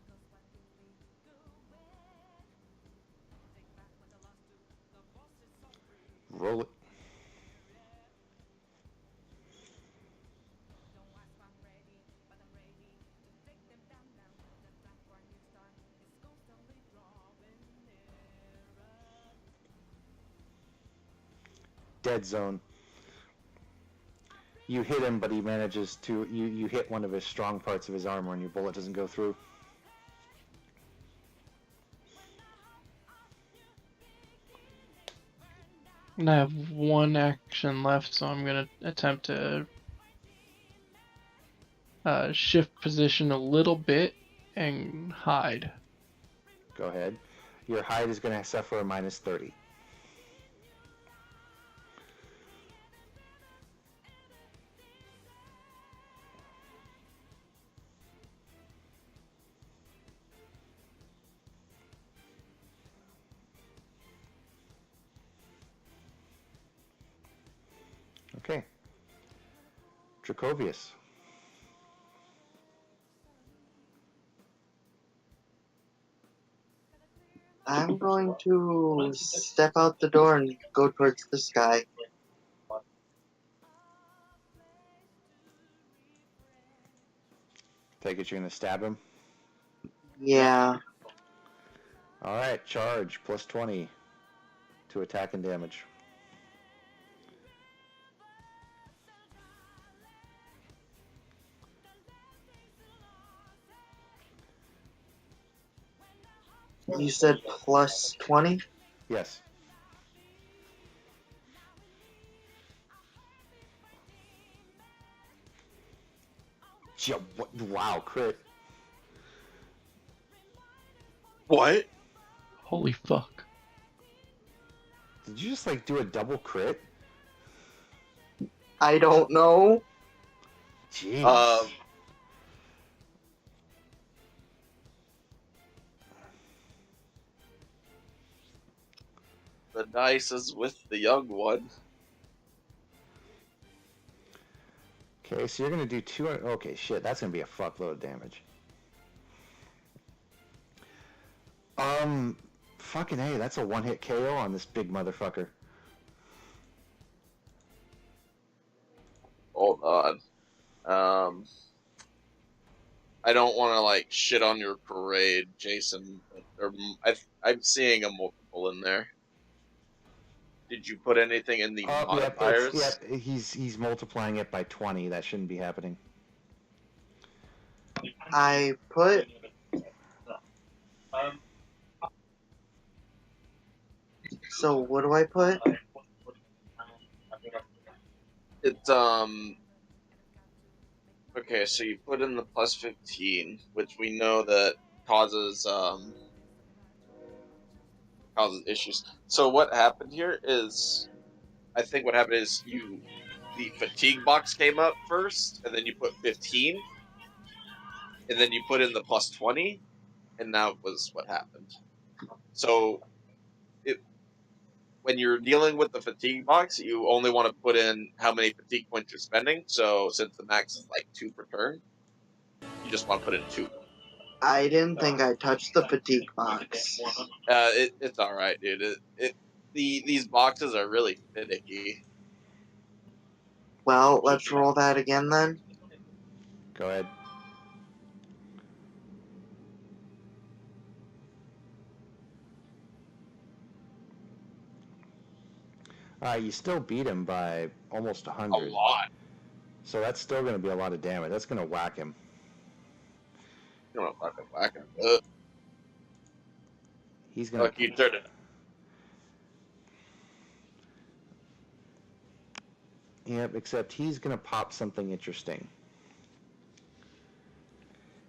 dead zone. You hit him, but he manages to... You hit one of his strong parts of his armor and your bullet doesn't go through. And I have one action left, so I'm going to attempt to shift position a little bit and hide. Go ahead. Your hide is going to suffer a minus 30. Okay. Dracovius. I'm going to step out the door and go towards the sky. Take it you're going to stab him? Yeah. Alright, charge. Plus 20 to attack and damage. You said plus 20? Yes. Yeah, wow, crit. What? Holy fuck. Did you just like do a double crit? I don't know. Jeez. The dice is with the young one. Okay, so you're gonna do 200. Okay, shit, that's gonna be a fuckload of damage. Fucking A, that's a one-hit KO on this big motherfucker. Hold on. I don't want to like shit on your parade, Jason. I'm seeing a multiple in there. Did you put anything in the modifiers? Yep, he's multiplying it by 20. That shouldn't be happening. I put... So what do I put? It's okay, so you put in the plus 15, which we know that causes issues. So what happened here is, I think what happened is the fatigue box came up first, and then you put 15, and then you put in the plus 20, and that was what happened. So when you're dealing with the fatigue box, you only want to put in how many fatigue points you're spending. So since the max is like 2 per turn, you just want to put in 2. I didn't think I touched the fatigue box. It's all right, dude. These boxes are really finicky. Well, let's roll that again then. Go ahead. You still beat him by almost 100. A lot. So that's still going to be a lot of damage. That's going to whack him. You don't fucking whack him. He's going Look, you turned it. Yep, except he's going to pop something interesting.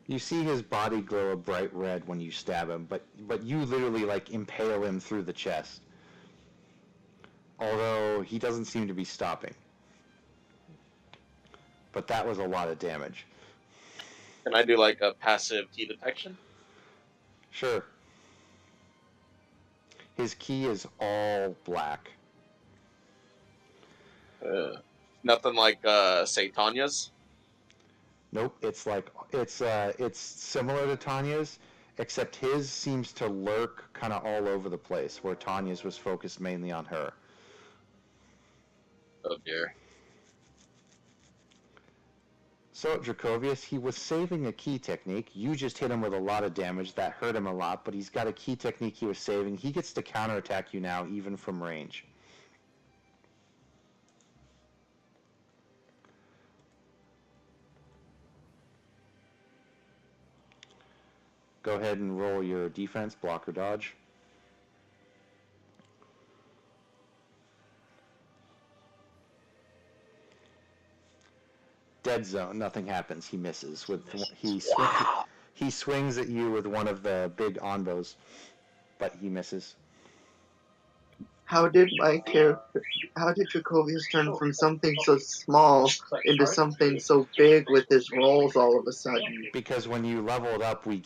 You see his body glow a bright red when you stab him, but you literally like impale him through the chest. Although he doesn't seem to be stopping. But that was a lot of damage. Can I do like a passive key detection? Sure. His key is all black. Nothing like say Tanya's. Nope, it's similar to Tanya's, except his seems to lurk kind of all over the place, where Tanya's was focused mainly on her. Oh dear. So, Dracovius, he was saving a key technique. You just hit him with a lot of damage. That hurt him a lot, but he's got a key technique he was saving. He gets to counterattack you now, even from range. Go ahead and roll your defense, block or dodge. Dead zone. Nothing happens. He misses. He swings at you with one of the big onbows, but he misses. How did Jacovius turn from something so small into something so big with his rolls all of a sudden? Because when you leveled up, we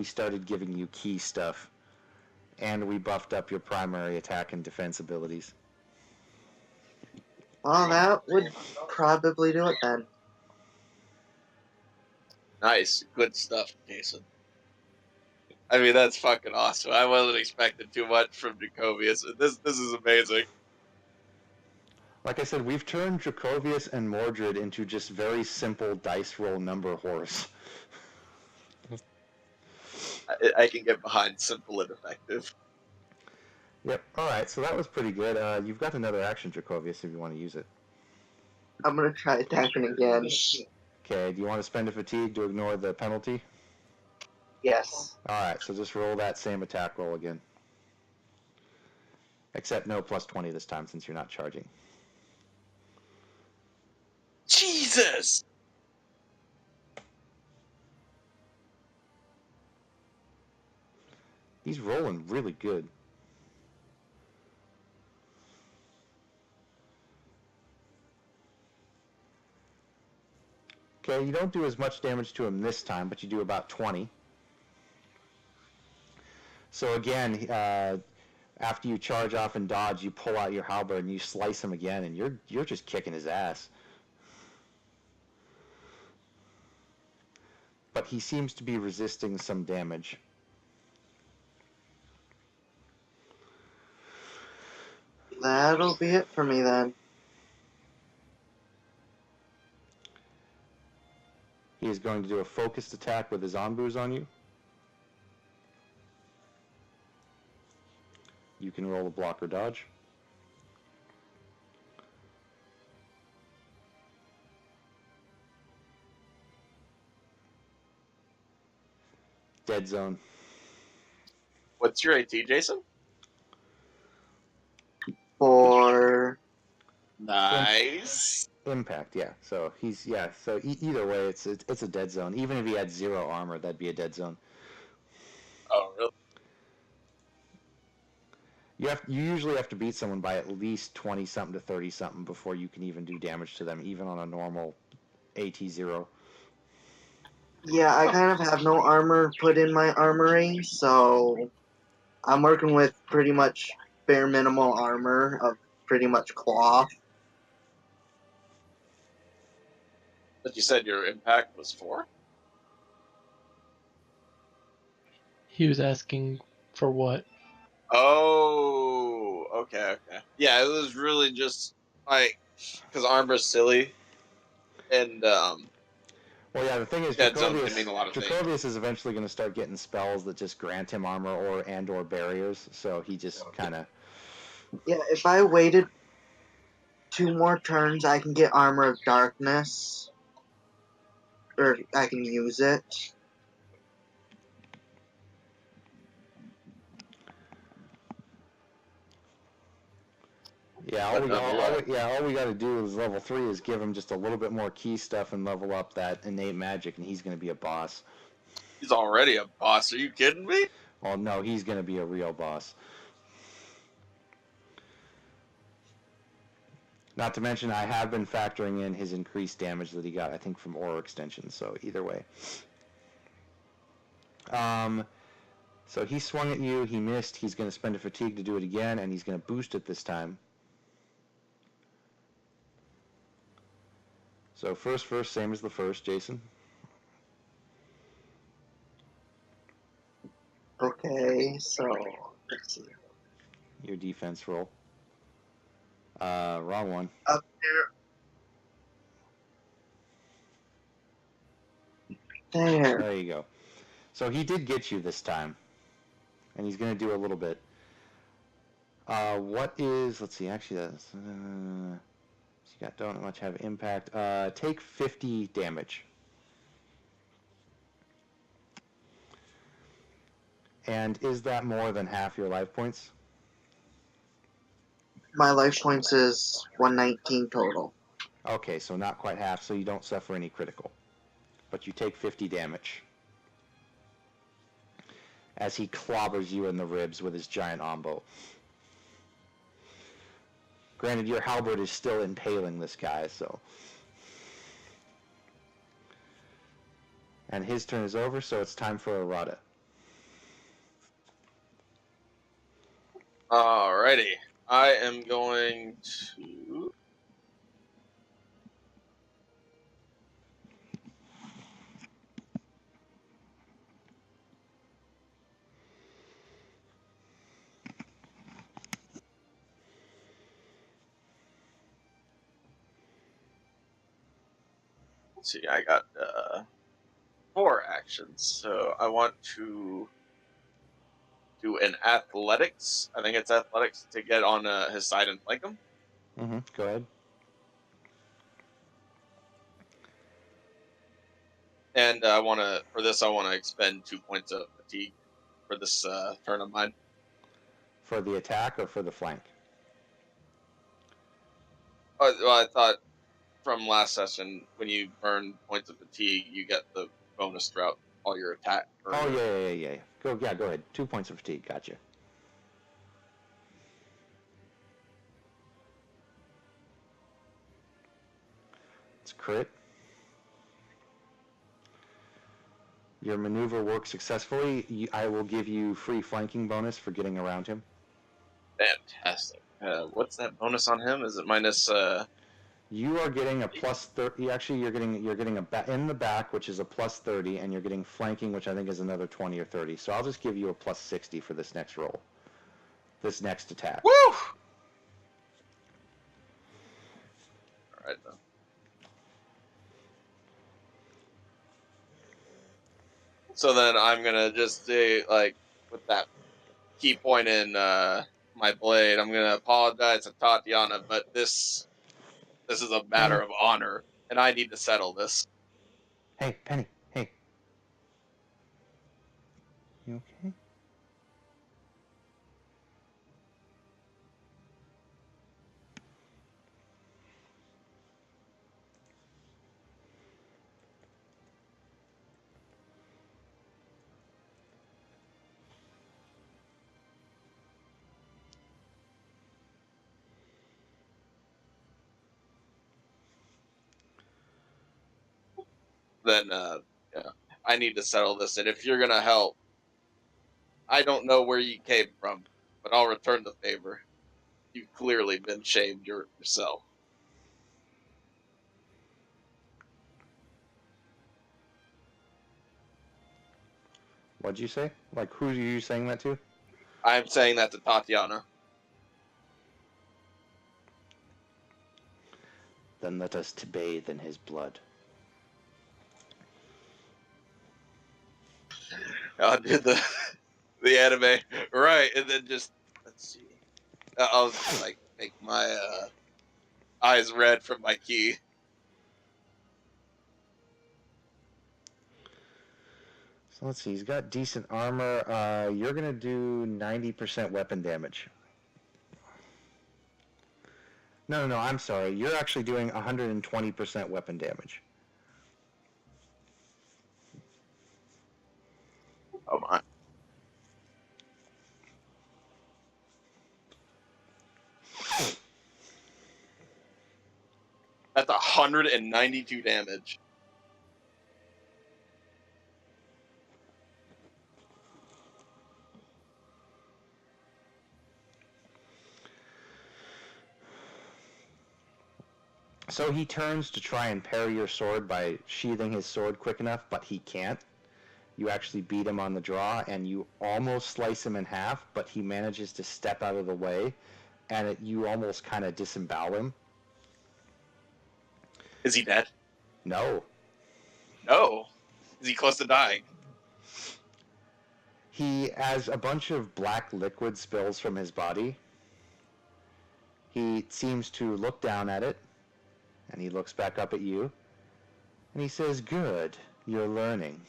started giving you key stuff, and we buffed up your primary attack and defense abilities. Well, that would probably do it then. Nice. Good stuff, Jason. I mean, that's fucking awesome. I wasn't expecting too much from Jacovius. This is amazing. Like I said, we've turned Jacovius and Mordred into just very simple dice roll number horse. I can get behind simple and effective. Yep. All right. So that was pretty good. You've got another action, Jacovius, if you want to use it. I'm gonna try attacking again. Okay. Do you want to spend a fatigue to ignore the penalty? Yes. All right. So just roll that same attack roll again. Except no plus 20 this time since you're not charging. Jesus! He's rolling really good. Okay, you don't do as much damage to him this time, but you do about 20. So again, after you charge off and dodge, you pull out your halberd and you slice him again, and you're just kicking his ass. But he seems to be resisting some damage. That'll be it for me then. He is going to do a focused attack with his onboos on you. You can roll a block or dodge. Dead zone. What's your AT, Jason? For Nice. Impact, yeah. So So either way, it's a dead zone. Even if he had 0 armor, that'd be a dead zone. Oh, really? You usually have to beat someone by at least 20 something to 30 something before you can even do damage to them, even on a normal AT0. yeah, I kind of have no armor put in my armory, so I'm working with pretty much bare minimal armor of pretty much cloth. But you said your impact was 4? He was asking for what? Oh, okay. Yeah, it was really just like because armor's silly, and Well, yeah, the thing is, dead zone can mean a lot of things. Jacovius is eventually going to start getting spells that just grant him armor or barriers, so he just kind of... Yeah, if I waited 2 more turns, I can get Armor of Darkness. Or I can use it. Yeah, all we got to do is level 3 is give him just a little bit more key stuff and level up that innate magic, and he's going to be a boss. He's already a boss. Are you kidding me? Well, no, he's going to be a real boss. Not to mention, I have been factoring in his increased damage that he got, I think, from aura extension, so either way. So he swung at you, he missed, he's going to spend a fatigue to do it again, and he's going to boost it this time. So first, same as the first, Jason. Okay, so let's see. Your defense roll. Wrong one. Up there. There. There you go. So he did get you this time. And he's going to do a little bit. Let's see, actually that's... don't much have impact. Take 50 damage. And is that more than half your life points? My life points is 119 total. Okay, so not quite half, so you don't suffer any critical. But you take 50 damage as he clobbers you in the ribs with his giant ombo. Granted, your halberd is still impaling this guy, so... And his turn is over, so it's time for Arata. Alrighty. I am going to... Let's see, I got 4 actions, so I want to do an athletics. I think it's athletics to get on his side and flank him. Go ahead. And for this, I want to expend 2 points of fatigue for this turn of mine. For the attack or for the flank? Well, I thought from last session, when you burn points of fatigue, you get the bonus throughout all your attack. Oh, yeah. Go ahead. 2 points of fatigue. Gotcha. It's crit. Your maneuver works successfully. I will give you free flanking bonus for getting around him. Fantastic. What's that bonus on him? Is it minus? You are getting a plus 30. Actually, you're getting in the back, which is a plus 30, and you're getting flanking, which I think is another 20 or 30. So I'll just give you a plus 60 for this next roll. This next attack. Woo! All right then. So then I'm gonna just say, like, with that key point in my blade, I'm gonna apologize to Tatiana, but this is a matter of honor, and I need to settle this. Hey, Penny. Hey. You okay? Then yeah, I need to settle this. And if you're gonna help, I don't know where you came from, but I'll return the favor. You've clearly been shamed yourself. What'd you say? Like, who are you saying that to? I'm saying that to Tatiana. Then let us bathe in his blood. I'll do the anime, right? And then just let's see. I'll like make my eyes red from my key. So let's see. He's got decent armor. You're gonna do 90% weapon damage. No. I'm sorry. You're actually doing 120% weapon damage. Oh my. That's 192 damage. So he turns to try and parry your sword by sheathing his sword quick enough, but he can't. You actually beat him on the draw, and you almost slice him in half, but he manages to step out of the way, and you almost kind of disembowel him. Is he dead? No. No. Is he close to dying? He, as a bunch of black liquid spills from his body, he seems to look down at it, and he looks back up at you, and he says, "Good, you're learning."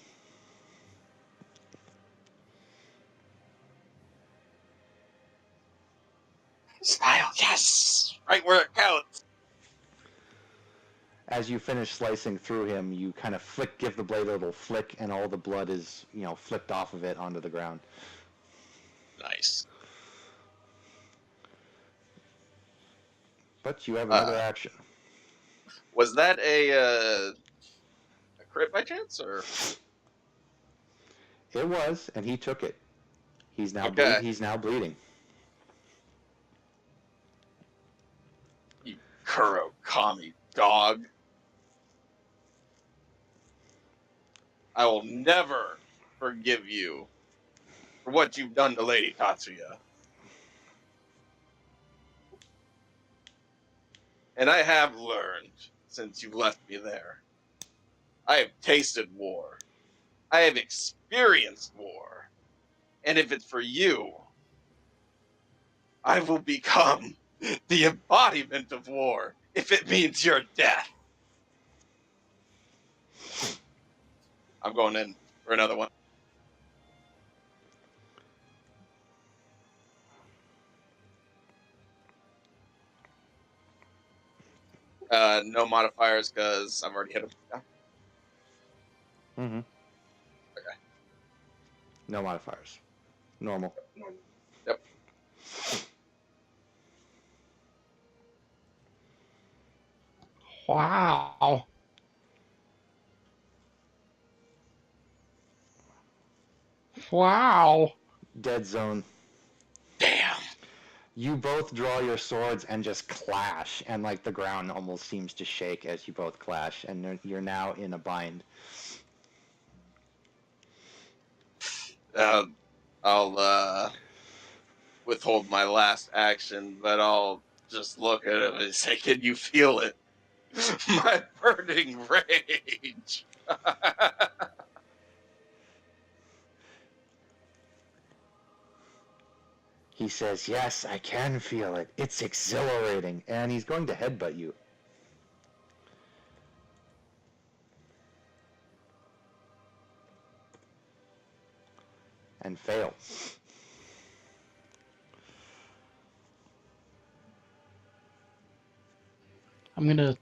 Style, yes! Right where it counts! As you finish slicing through him, you kind of give the blade a little flick, and all the blood is, flicked off of it onto the ground. Nice. But you have another action. Was that a crit by chance, or? It was, and he took it. He's now Okay. he's now bleeding. You Kurokami dog. I will never forgive you for what you've done to Lady Tatsuya. And I have learned since you left me there. I have tasted war. I have experienced war. And if it's for you, I will become the embodiment of war if it means your death. I'm going in for another one. No modifiers because I've already hit him. Yeah. Mm-hmm. Okay. No modifiers. Normal. Yep. Wow. Wow. Dead zone. Damn. You both draw your swords and just clash, and like the ground almost seems to shake as you both clash, and you're now in a bind. I'll withhold my last action, but I'll just look at him and say, "Can you feel it? My burning rage." He says, "Yes, I can feel it. It's exhilarating," and he's going to headbutt you. And fail. I'm going to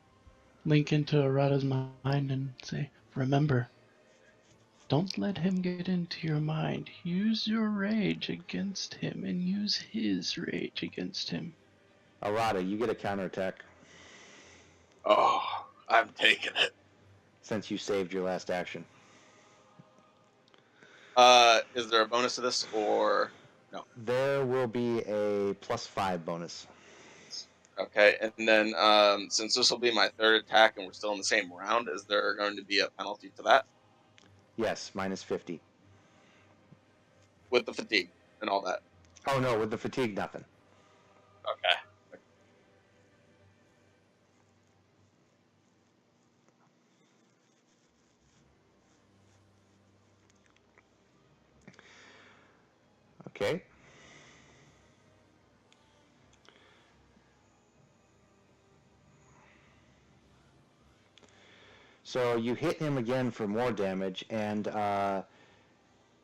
link into Arata's mind and say, remember, don't let him get into your mind. Use your rage against him and use his rage against him. Arata, you get a counterattack. Oh, I'm taking it. Since you saved your last action. Is there a bonus to this or no? There will be a +5 bonus. Okay, and then since this will be my third attack and we're still in the same round, is there going to be a penalty to that? Yes, -50. With the fatigue and all that. Oh no, with the fatigue, nothing. Okay. Okay. So you hit him again for more damage, and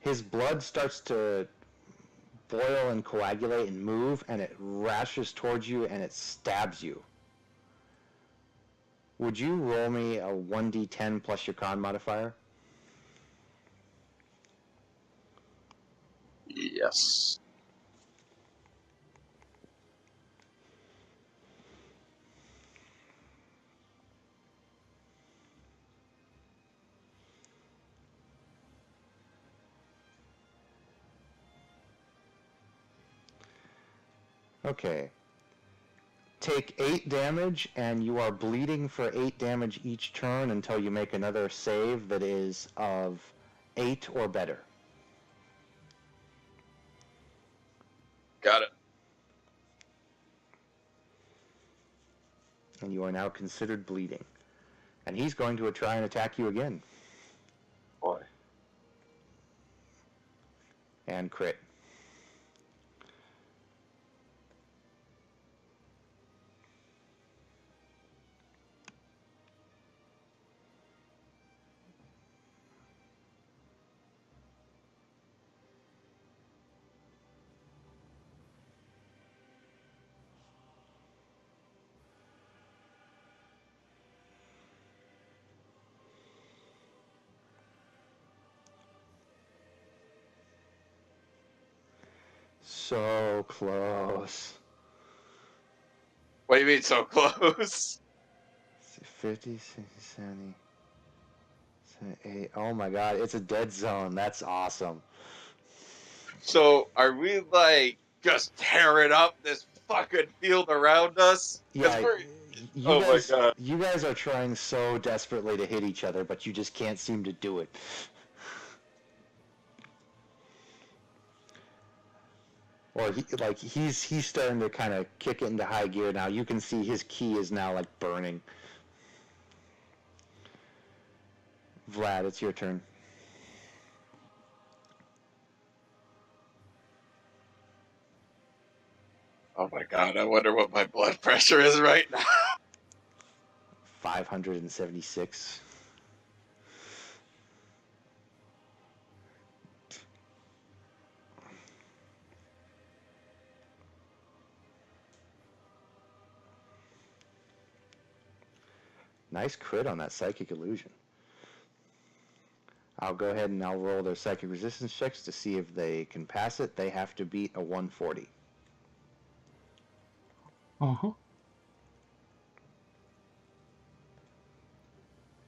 his blood starts to boil and coagulate and move, and it rashes towards you and it stabs you. Would you roll me a 1d10 plus your con modifier? Yes. Okay. Take 8 damage, and you are bleeding for 8 damage each turn until you make another save that is of 8 or better. Got it. And you are now considered bleeding. And he's going to try and attack you again. Boy. And crit. so close. What do you mean so close? 50, 60, 70, 78. Oh my god, it's a dead zone. That's awesome. So are we like just tearing up this fucking field around us? 'Cause Yeah, oh my god. you guys are trying so desperately to hit each other, but you just can't seem to do it. Or he's starting to kind of kick it into high gear now. You can see his key is now like burning. Vlad, it's your turn. Oh my god, I wonder what my blood pressure is right now. 576. Nice crit on that psychic illusion. I'll go ahead and I'll roll their psychic resistance checks to see if they can pass it. They have to beat a 140. Uh-huh.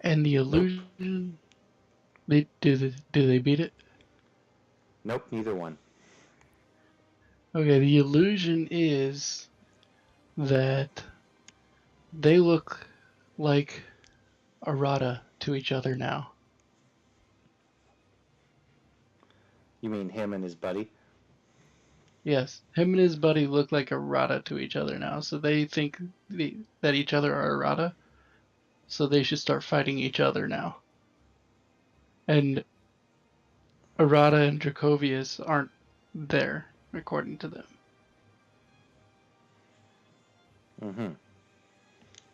And the illusion, do they beat it? Nope, neither one. Okay, the illusion is that they look like errata to each other now. You mean him and his buddy? Yes, him and his buddy look like errata to each other now, so they think that each other are errata, so they should start fighting each other now. And errata and Dracovius aren't there, according to them. Mm-hmm.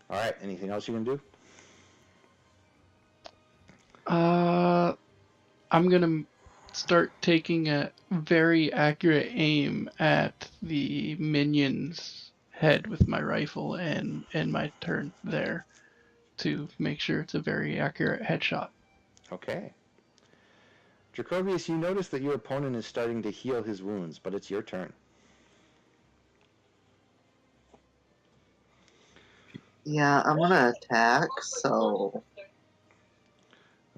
All right, anything else you can do? I'm gonna start taking a very accurate aim at the minion's head with my rifle and my turn there to make sure it's a very accurate headshot. Okay. Dracovius, you notice that your opponent is starting to heal his wounds, but it's your turn. Yeah, I'm gonna attack, so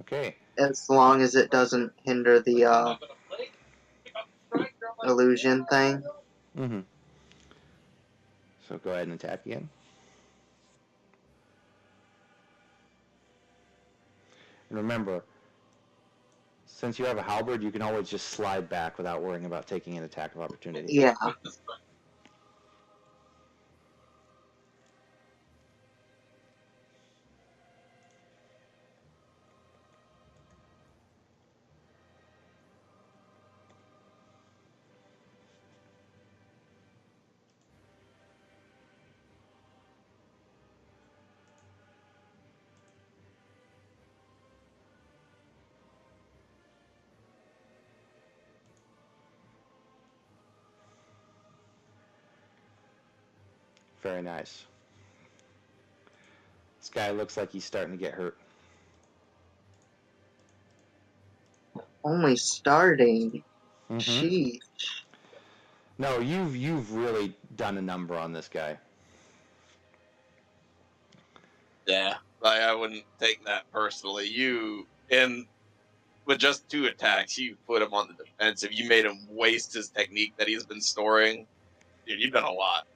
Okay. as long as it doesn't hinder the illusion thing. Mm-hmm. So go ahead and attack again. And remember, since you have a halberd, you can always just slide back without worrying about taking an attack of opportunity. Yeah. Very nice. This guy looks like he's starting to get hurt. Only starting. Mm-hmm. Sheesh. No, you've really done a number on this guy. Yeah, I wouldn't take that personally. With just 2 attacks, you put him on the defensive. You made him waste his technique that he's been storing. Dude, you've done a lot.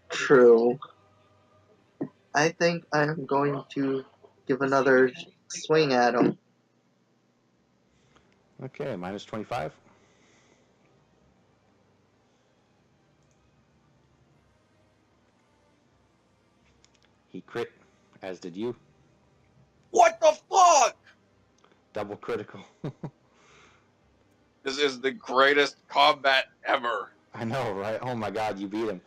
True. I think I'm going to give another swing at him. Okay, minus 25. He crit, as did you. What the fuck? Double critical. This is the greatest combat ever. I know, right? Oh my god, you beat him.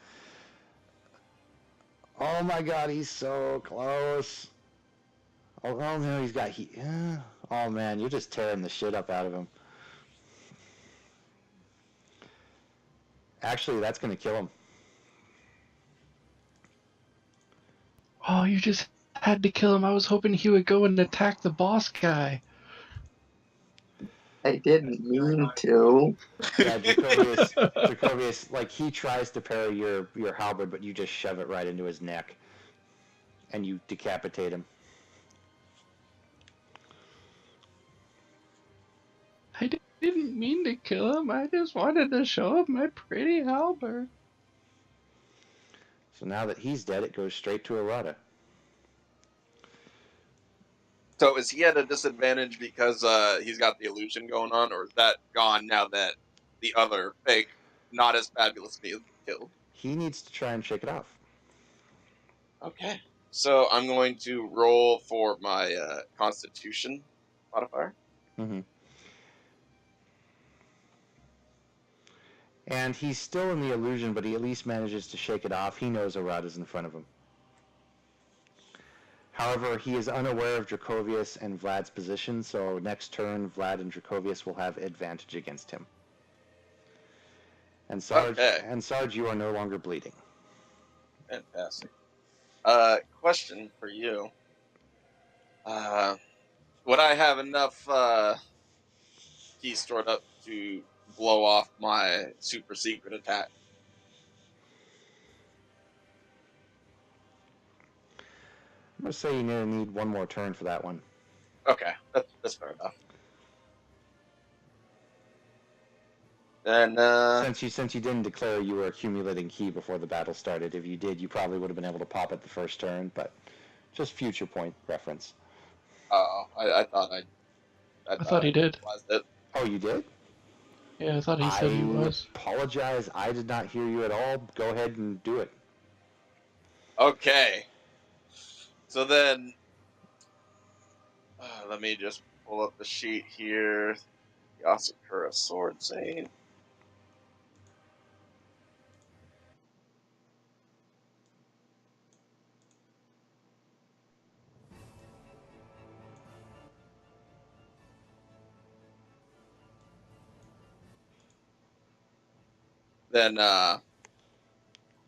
Oh my god, he's so close. Oh no, he's got heat. Yeah. Oh man, you're just tearing the shit up out of him. Actually, that's going to kill him. Oh, you just had to kill him. I was hoping he would go and attack the boss guy. I didn't mean to. Yeah, Dracovius, like, he tries to parry your halberd, but you just shove it right into his neck, and you decapitate him. I didn't mean to kill him. I just wanted to show up my pretty halberd. So now that he's dead, it goes straight to Arata. So is he at a disadvantage because he's got the illusion going on, or is that gone now that the other fake, not as fabulous me is killed? He needs to try and shake it off. Okay. So I'm going to roll for my Constitution modifier. Mm-hmm. And he's still in the illusion, but he at least manages to shake it off. He knows Arata's in front of him. However, he is unaware of Dracovius and Vlad's position, so next turn, Vlad and Dracovius will have advantage against him. And Sarge, you are no longer bleeding. Fantastic. Question for you. Would I have enough keys stored up to blow off my super secret attack? I'm going to say you need one more turn for that one. Okay, that's fair enough. Then, since you didn't declare you were accumulating ki before the battle started, if you did, you probably would have been able to pop it the first turn, but just future point reference. Oh, I thought he did. It. Oh, you did? Yeah, I thought he said he was. I apologize. I did not hear you at all. Go ahead and do it. Okay. So then, let me just pull up the sheet here. The Asakura Sword Zane. Then,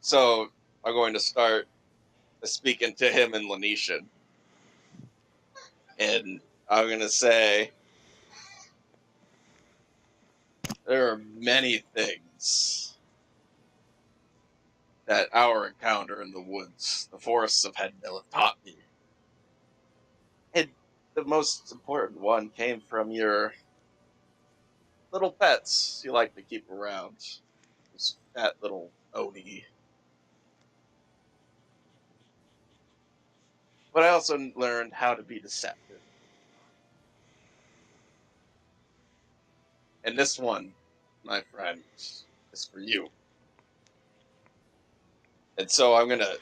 so I'm going to start speaking to him in Lanesian. And I'm going to say, there are many things that our encounter in the woods, the forests of Headmill, have taught me. And the most important one came from your little pets you like to keep around. This fat little Oni. But I also learned how to be deceptive. And this one, my friend, is for you. And so I'm going to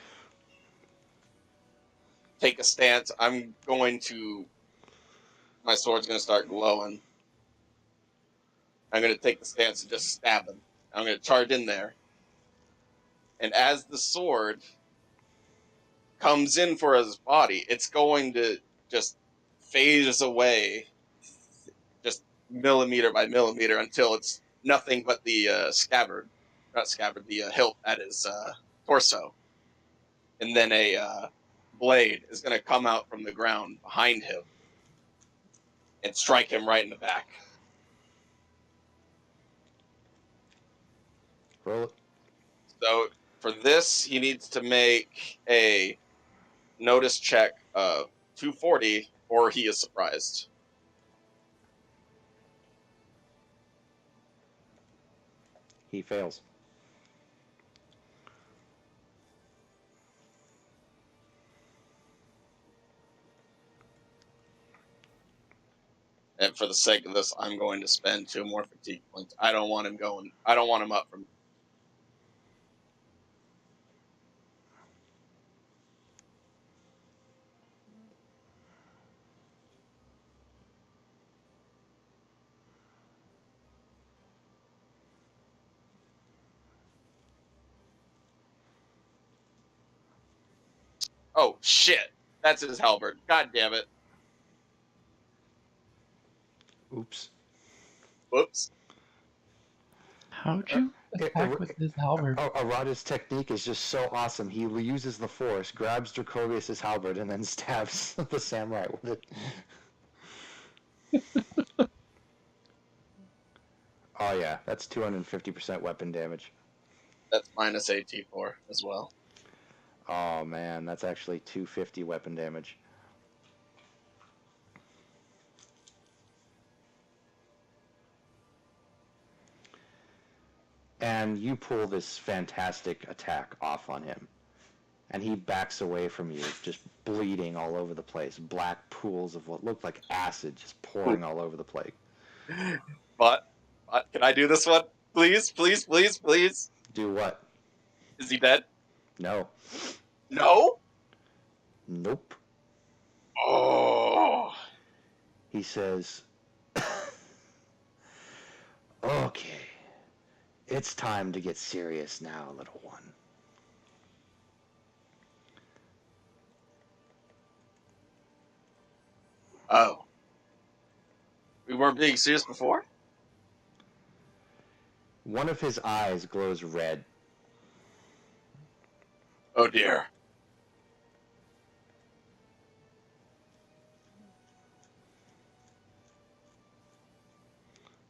take a stance. My sword's going to start glowing. I'm going to take the stance and just stab him. I'm going to charge in there. And as the sword comes in for his body, it's going to just phase away just millimeter by millimeter until it's nothing but the the hilt at his torso. And then a blade is going to come out from the ground behind him and strike him right in the back. Roll it. So for this, he needs to make a notice check of 240 or he is surprised. He fails. And for the sake of this, I'm going to spend 2 more fatigue points. I don't want him up from. Oh, shit. That's his halberd. God damn it. Oops. Whoops. How'd you attack with his halberd? Arata's technique is just so awesome. He uses the force, grabs Dracovius' halberd, and then stabs the samurai with it. Oh yeah, that's 250% weapon damage. That's minus AT4 as well. Oh man, that's actually 250 weapon damage. And you pull this fantastic attack off on him. And he backs away from you, just bleeding all over the place. Black pools of what looked like acid just pouring all over the place. But can I do this one? Please, please, please, please. Do what? Is he dead? No. No? Nope. Oh. He says, okay, it's time to get serious now, little one. Oh. We weren't being serious before? One of his eyes glows red. Oh dear.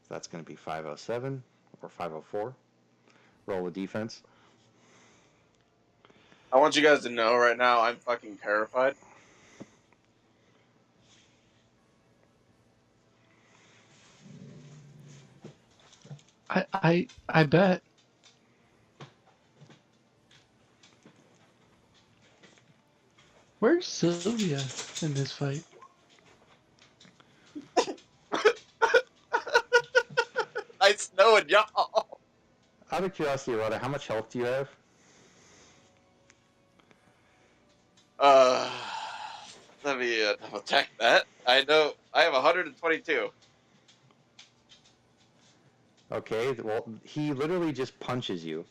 That's going to be 507 or 504. Roll a defense. I want you guys to know right now I'm fucking terrified. I bet. Where's Sylvia in this fight? Nice knowing y'all. Out of curiosity, Rhoda, how much health do you have? Let me double check that. I know I have 122. Okay, well, he literally just punches you.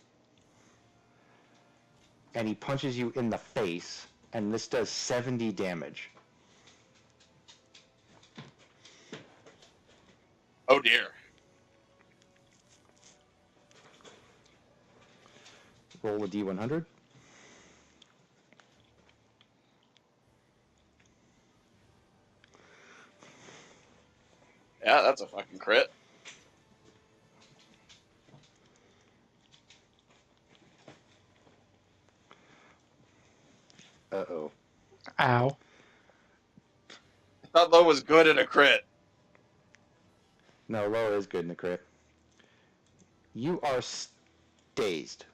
And he punches you in the face, and this does 70 damage. Oh dear. Roll a D100. Yeah, that's a fucking crit. Uh-oh. Ow. I thought low was good at a crit. No, low is good in the crit. You are dazed.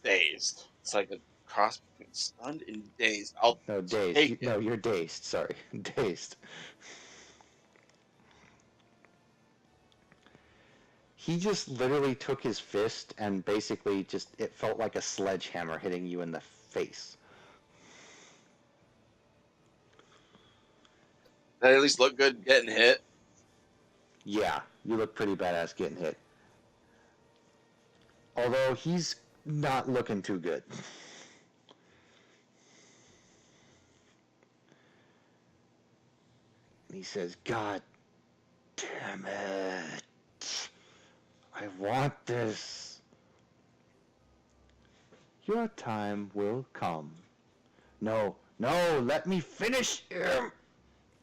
Dazed. It's like a cross between stunned and dazed. No, dazed. take No, you're dazed. Sorry. Dazed. He just literally took his fist and basically just, it felt like a sledgehammer hitting you in the face. Did I at least look good getting hit? Yeah, you look pretty badass getting hit. Although he's not looking too good. He says, God damn it. I want this. Your time will come. No, let me finish him.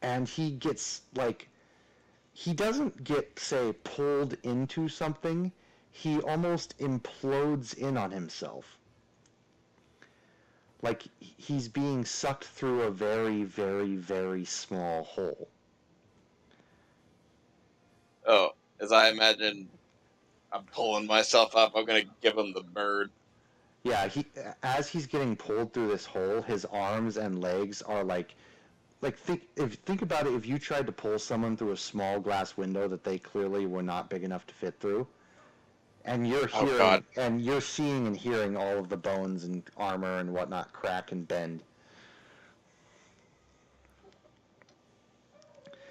And he gets, like, he doesn't get, say, pulled into something. He almost implodes in on himself. Like, he's being sucked through a very, very, very small hole. Oh, as I imagine, I'm pulling myself up. I'm gonna give him the bird. Yeah, as he's getting pulled through this hole, his arms and legs are like think about it. If you tried to pull someone through a small glass window that they clearly were not big enough to fit through, and you're hearing and you're seeing and hearing all of the bones and armor and whatnot crack and bend.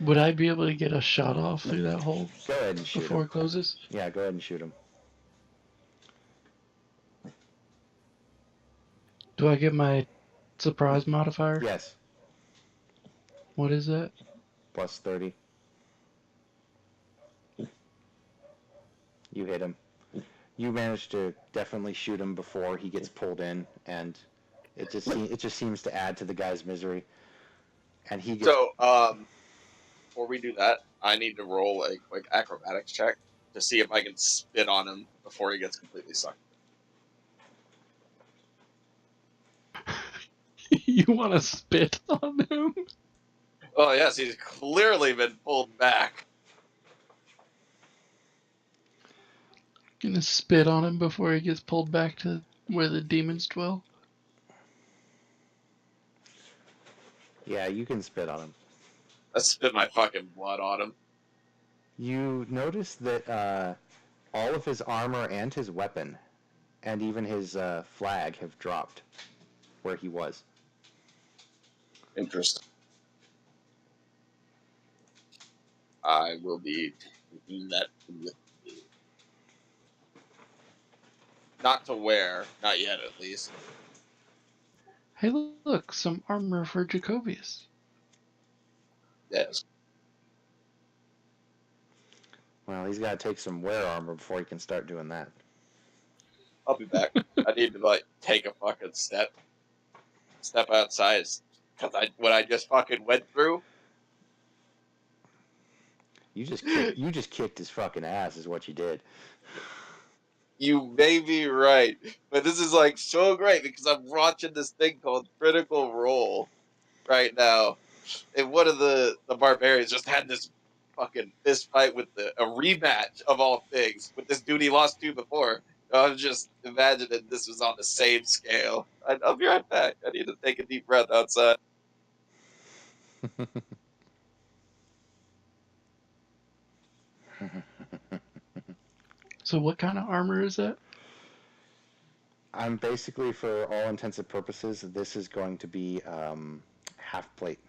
Would I be able to get a shot off through that hole Go ahead and shoot before him. it closes? Yeah, go ahead and shoot him. Do I get my surprise modifier? Yes. What is that? Plus 30. You hit him. You managed to definitely shoot him before he gets pulled in, and it just seems to add to the guy's misery. And he gets... So, before we do that, I need to roll a quick acrobatics check to see if I can spit on him before he gets completely sucked. You want to spit on him? Oh yes, he's clearly been pulled back. Gonna spit on him before he gets pulled back to where the demons dwell? Yeah, you can spit on him. I spit my fucking blood on him. You notice that all of his armor and his weapon, and even his flag, have dropped where he was. Interesting. I will be taking that with me. Not to wear, not yet at least. Hey, look, some armor for Jacobius. Yes. Well, he's got to take some wear armor before he can start doing that. I'll be back. I need to take a fucking step outside because what I just fucking went through. You just kicked his fucking ass, is what you did. You may be right, but this is so great because I'm watching this thing called Critical Role right now, and one of the barbarians just had this fucking fist fight with a rematch of all things with this dude he lost to before. I was just imagining this was on the same scale. I'll be right back. I need to take a deep breath outside. So what kind of armor is that? I'm basically, for all intents and purposes, this is going to be half plate.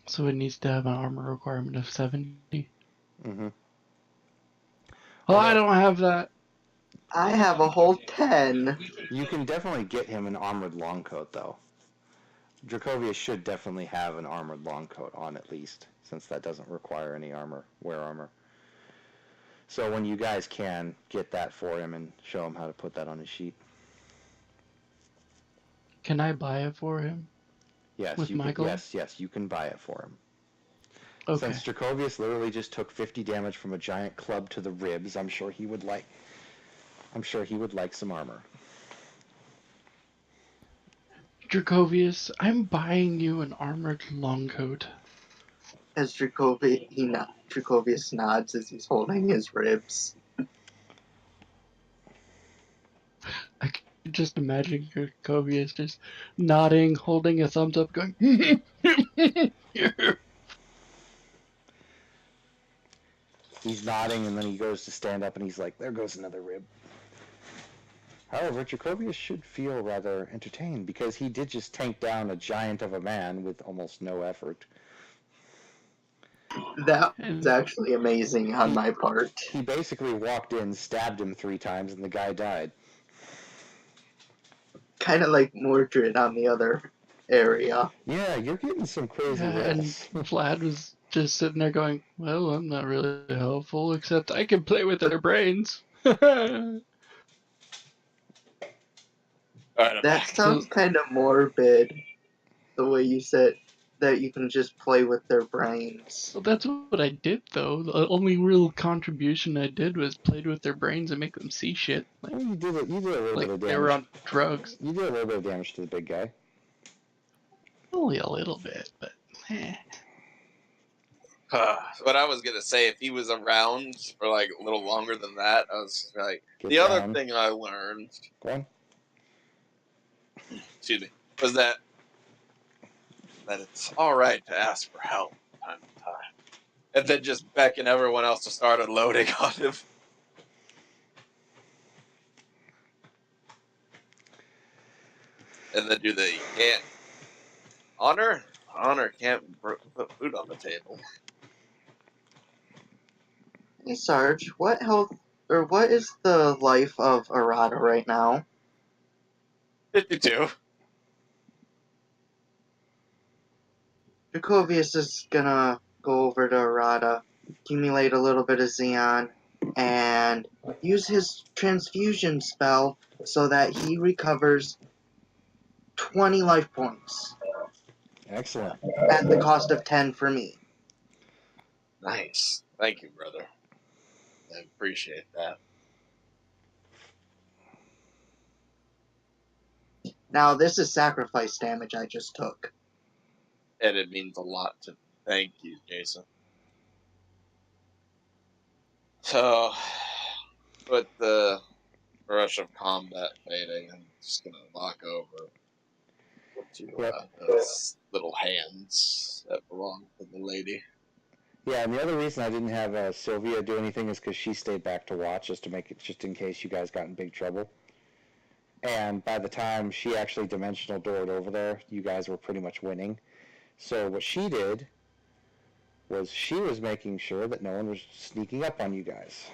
So it needs to have an armor requirement of 70. Mm-hmm. Well, I don't have that. I have a whole 10. You can definitely get him an armored long coat, though. Dracovius should definitely have an armored long coat on, at least, since that doesn't require any wear armor. So when you guys can, get that for him and show him how to put that on his sheet. Can I buy it for him? Yes, With you my can, gold? yes, you can buy it for him. Okay. Since Dracovius literally just took 50 damage from a giant club to the ribs, I'm sure he would like some armor. Dracovius, I'm buying you an armored longcoat. As Dracovius nods as he's holding his ribs. I can just imagine Dracovius just nodding, holding a thumbs up, going, He's nodding, and then he goes to stand up, and he's like, there goes another rib. However, Dracovius should feel rather entertained, because he did just tank down a giant of a man with almost no effort. That was actually amazing on my part. He basically walked in, stabbed him 3 times, and the guy died. Kind of like Mordred on the other area. Yeah, you're getting some crazy and rolls. Vlad was just sitting there going, well, I'm not really helpful, except I can play with their brains. All right, I'm That back. sounds kind of morbid, the way you said that you can just play with their brains. Well, that's what I did, though. The only real contribution I did was played with their brains and make them see shit. Like, Well, you did a little like bit of they were damage. on drugs. You did a little bit of damage to the big guy. Only a little bit, but eh. What I was gonna say, if he was around for a little longer than that, I was like, Get the down. other thing I learned, Go on. excuse me, was that it's all right to ask for help from time to time, and then just beckon everyone else to start unloading on him. And then you can't honor can't put food on the table. Hey Sarge, what is the life of Arata right now? 52. Dracovius is gonna go over to Arata. accumulate a little bit of Xeon, and use his transfusion spell so that he recovers 20 life points Excellent. at the cost of 10 for me. Nice. Thank you, brother. I appreciate that. Now, this is sacrifice damage I just took. And it means a lot to thank you, Jason. So, with the rush of combat fading, I'm just gonna walk over to those little hands that belong to the lady. Yeah, and the other reason I didn't have Sylvia do anything is because she stayed back to watch just in case you guys got in big trouble. And by the time she actually dimensional doored over there, you guys were pretty much winning. So what she did was she was making sure that no one was sneaking up on you guys.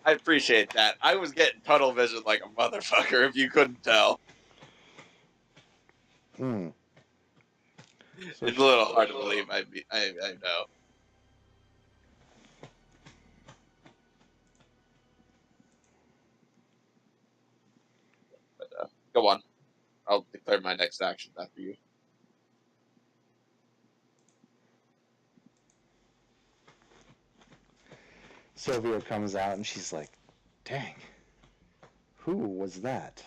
I appreciate that. I was getting tunnel vision like a motherfucker, if you couldn't tell. Hmm. So It's a little hard to believe. I know. But go on. I'll declare my next action after you. Sylvia comes out and she's like, dang, who was that?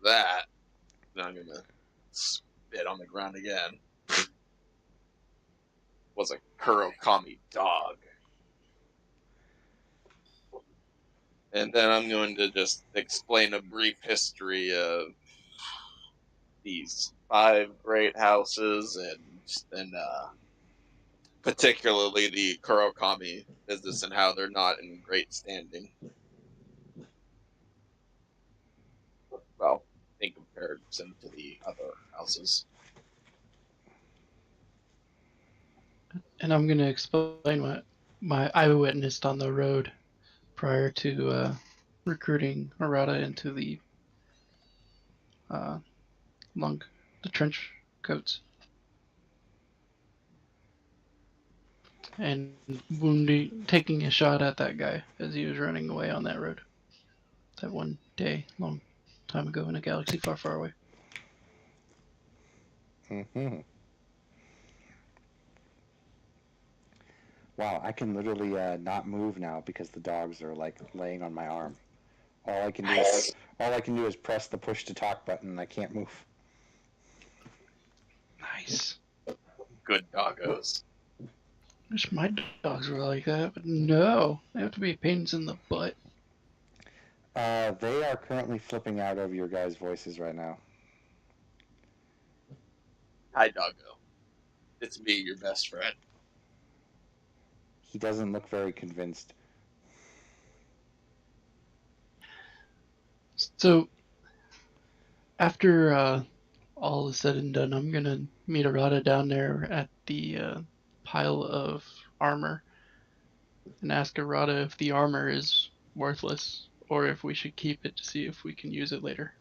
That, I'm gonna spit on the ground again, was a Kurokami dog. And then I'm going to just explain a brief history of these 5 great houses and particularly the Kurokami business and how they're not in great standing. Well, in comparison to the other houses. And I'm going to explain what I witnessed on the road prior to recruiting Arata into the trench coats. And taking a shot at that guy as he was running away on that road. That one day, long time ago in a galaxy far, far away. Mm-hmm. Wow, I can literally not move now because the dogs are like laying on my arm. All I can do is press the push to talk button and I can't move. Nice. Good doggos. Wish my dogs were like that, but no. They have to be pains in the butt. They are currently flipping out over your guys' voices right now. Hi, doggo. It's me, your best friend. He doesn't look very convinced. So, after all is said and done, I'm going to meet Arata down there at the pile of armor and ask Arata if the armor is worthless or if we should keep it to see if we can use it later.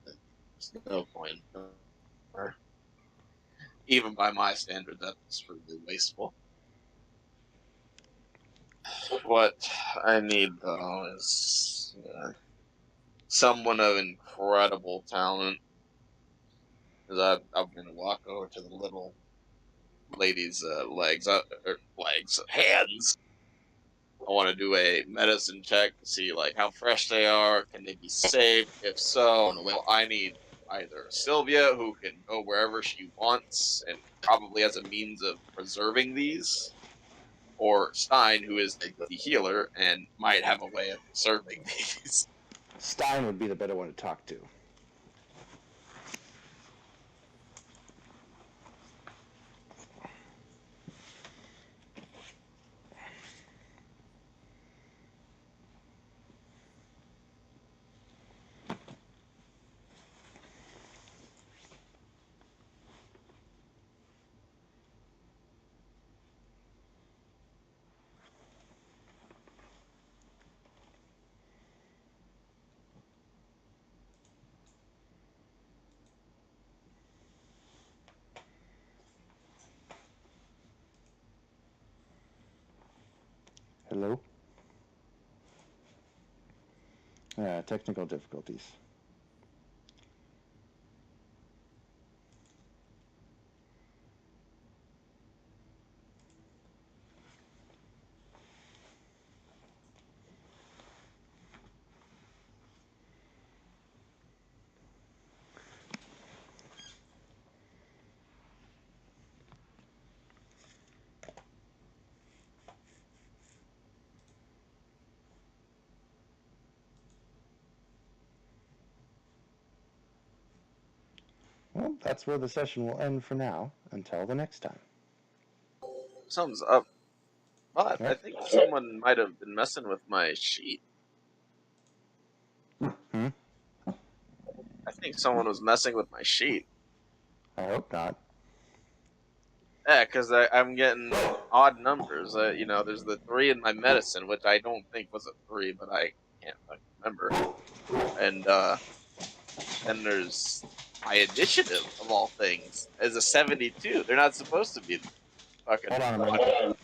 There's no point. Even by my standard, that's really wasteful. What I need, though, is someone of incredible talent. Because I'm going to walk over to the little lady's hands. I want to do a medicine check to see like how fresh they are. Can they be saved? If so, well, I need either Sylvia, who can go wherever she wants and probably has a means of preserving these, or Stein, who is the healer and might have a way of preserving these. Stein would be the better one to talk to. Hello? Technical difficulties. Well, that's where the session will end for now. Until the next time. Something's up. But I Yep. think someone might have been messing with my sheet. Hmm? I think someone was messing with my sheet. I hope not. Yeah, because I'm getting odd numbers. There's the 3 in my medicine, which I don't think was a 3, but I can't fucking remember. And then there's my initiative, of all things, is a 72. They're not supposed to be fucking. Hold on a minute.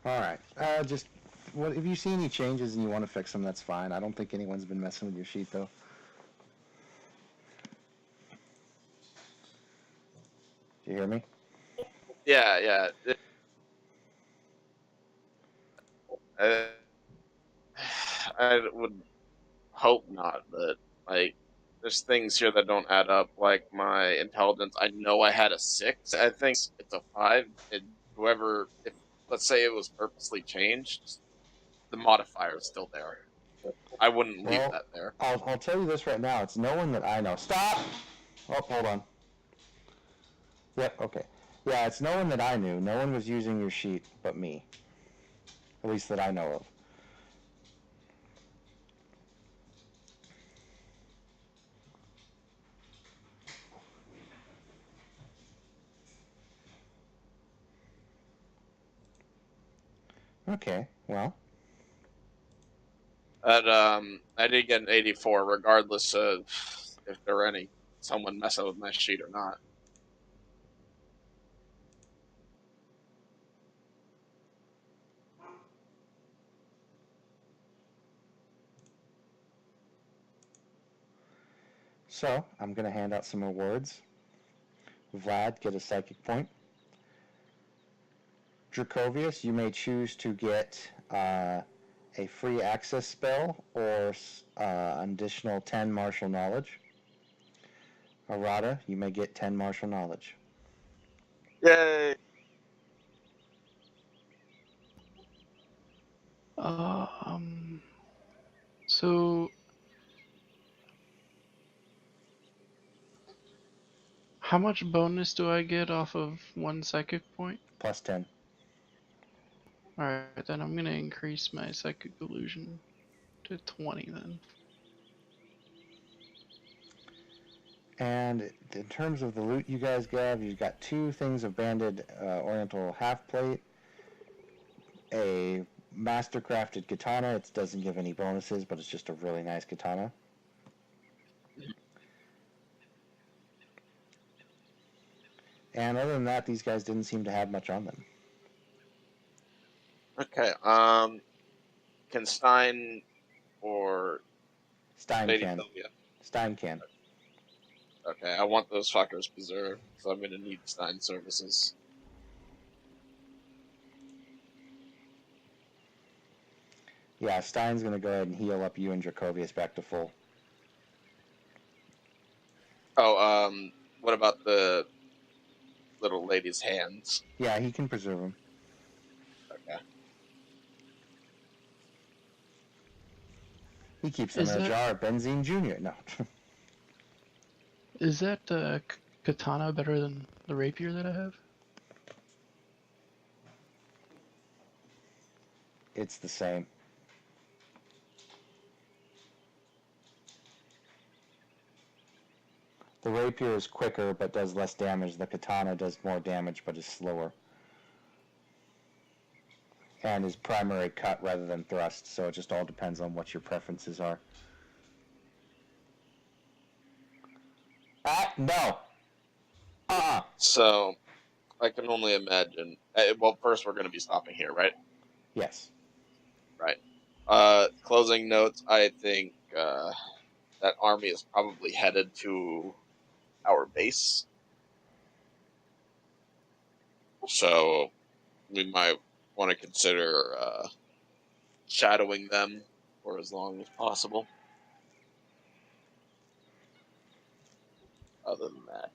All right. If you see any changes and you want to fix them, that's fine. I don't think anyone's been messing with your sheet, though. Do you hear me? Yeah. I, I would hope not, but there's things here that don't add up. Like my intelligence, I know I had a 6. I think it's a 5. And if let's say it was purposely changed, the modifier is still there. I wouldn't leave Well, that there. I'll tell you this right now. It's no one that I know. Stop! Oh, hold on. Yep, okay. Yeah, it's no one that I knew. No one was using your sheet but me. At least that I know of. Okay, well. I did get an 84, regardless of if there were someone messing with my sheet or not. So, I'm going to hand out some rewards. Vlad, get a psychic point. Dracovius, you may choose to get a free access spell or additional 10 martial knowledge. Arata, you may get 10 martial knowledge. Yay! So how much bonus do I get off of 1 psychic point? Plus 10. Alright, then I'm gonna increase my psychic illusion to 20 then. And in terms of the loot you guys got, you've got 2 things of banded Oriental half plate, a master-crafted katana. It doesn't give any bonuses, but it's just a really nice katana. And other than that, these guys didn't seem to have much on them. Okay. Can Stein or Stein Lady can. Sylvia? Stein can. Okay, I want those fuckers preserved, so I'm gonna need Stein services. Yeah, Stein's going to go ahead and heal up you and Dracovius back to full. Oh, what about the little lady's hands? Yeah, he can preserve them. Okay. He keeps them Is in a that jar of Benzene Jr. No. is that katana better than the rapier that I have? It's the same. The rapier is quicker but does less damage. The katana does more damage but is slower. And is primary cut rather than thrust, so it just all depends on what your preferences are. Ah, no! So, I can only imagine. Well, first we're gonna be stopping here, right? Yes. Right. Closing notes. I think that army is probably headed to our base. So we might want to consider shadowing them for as long as possible. Other than that,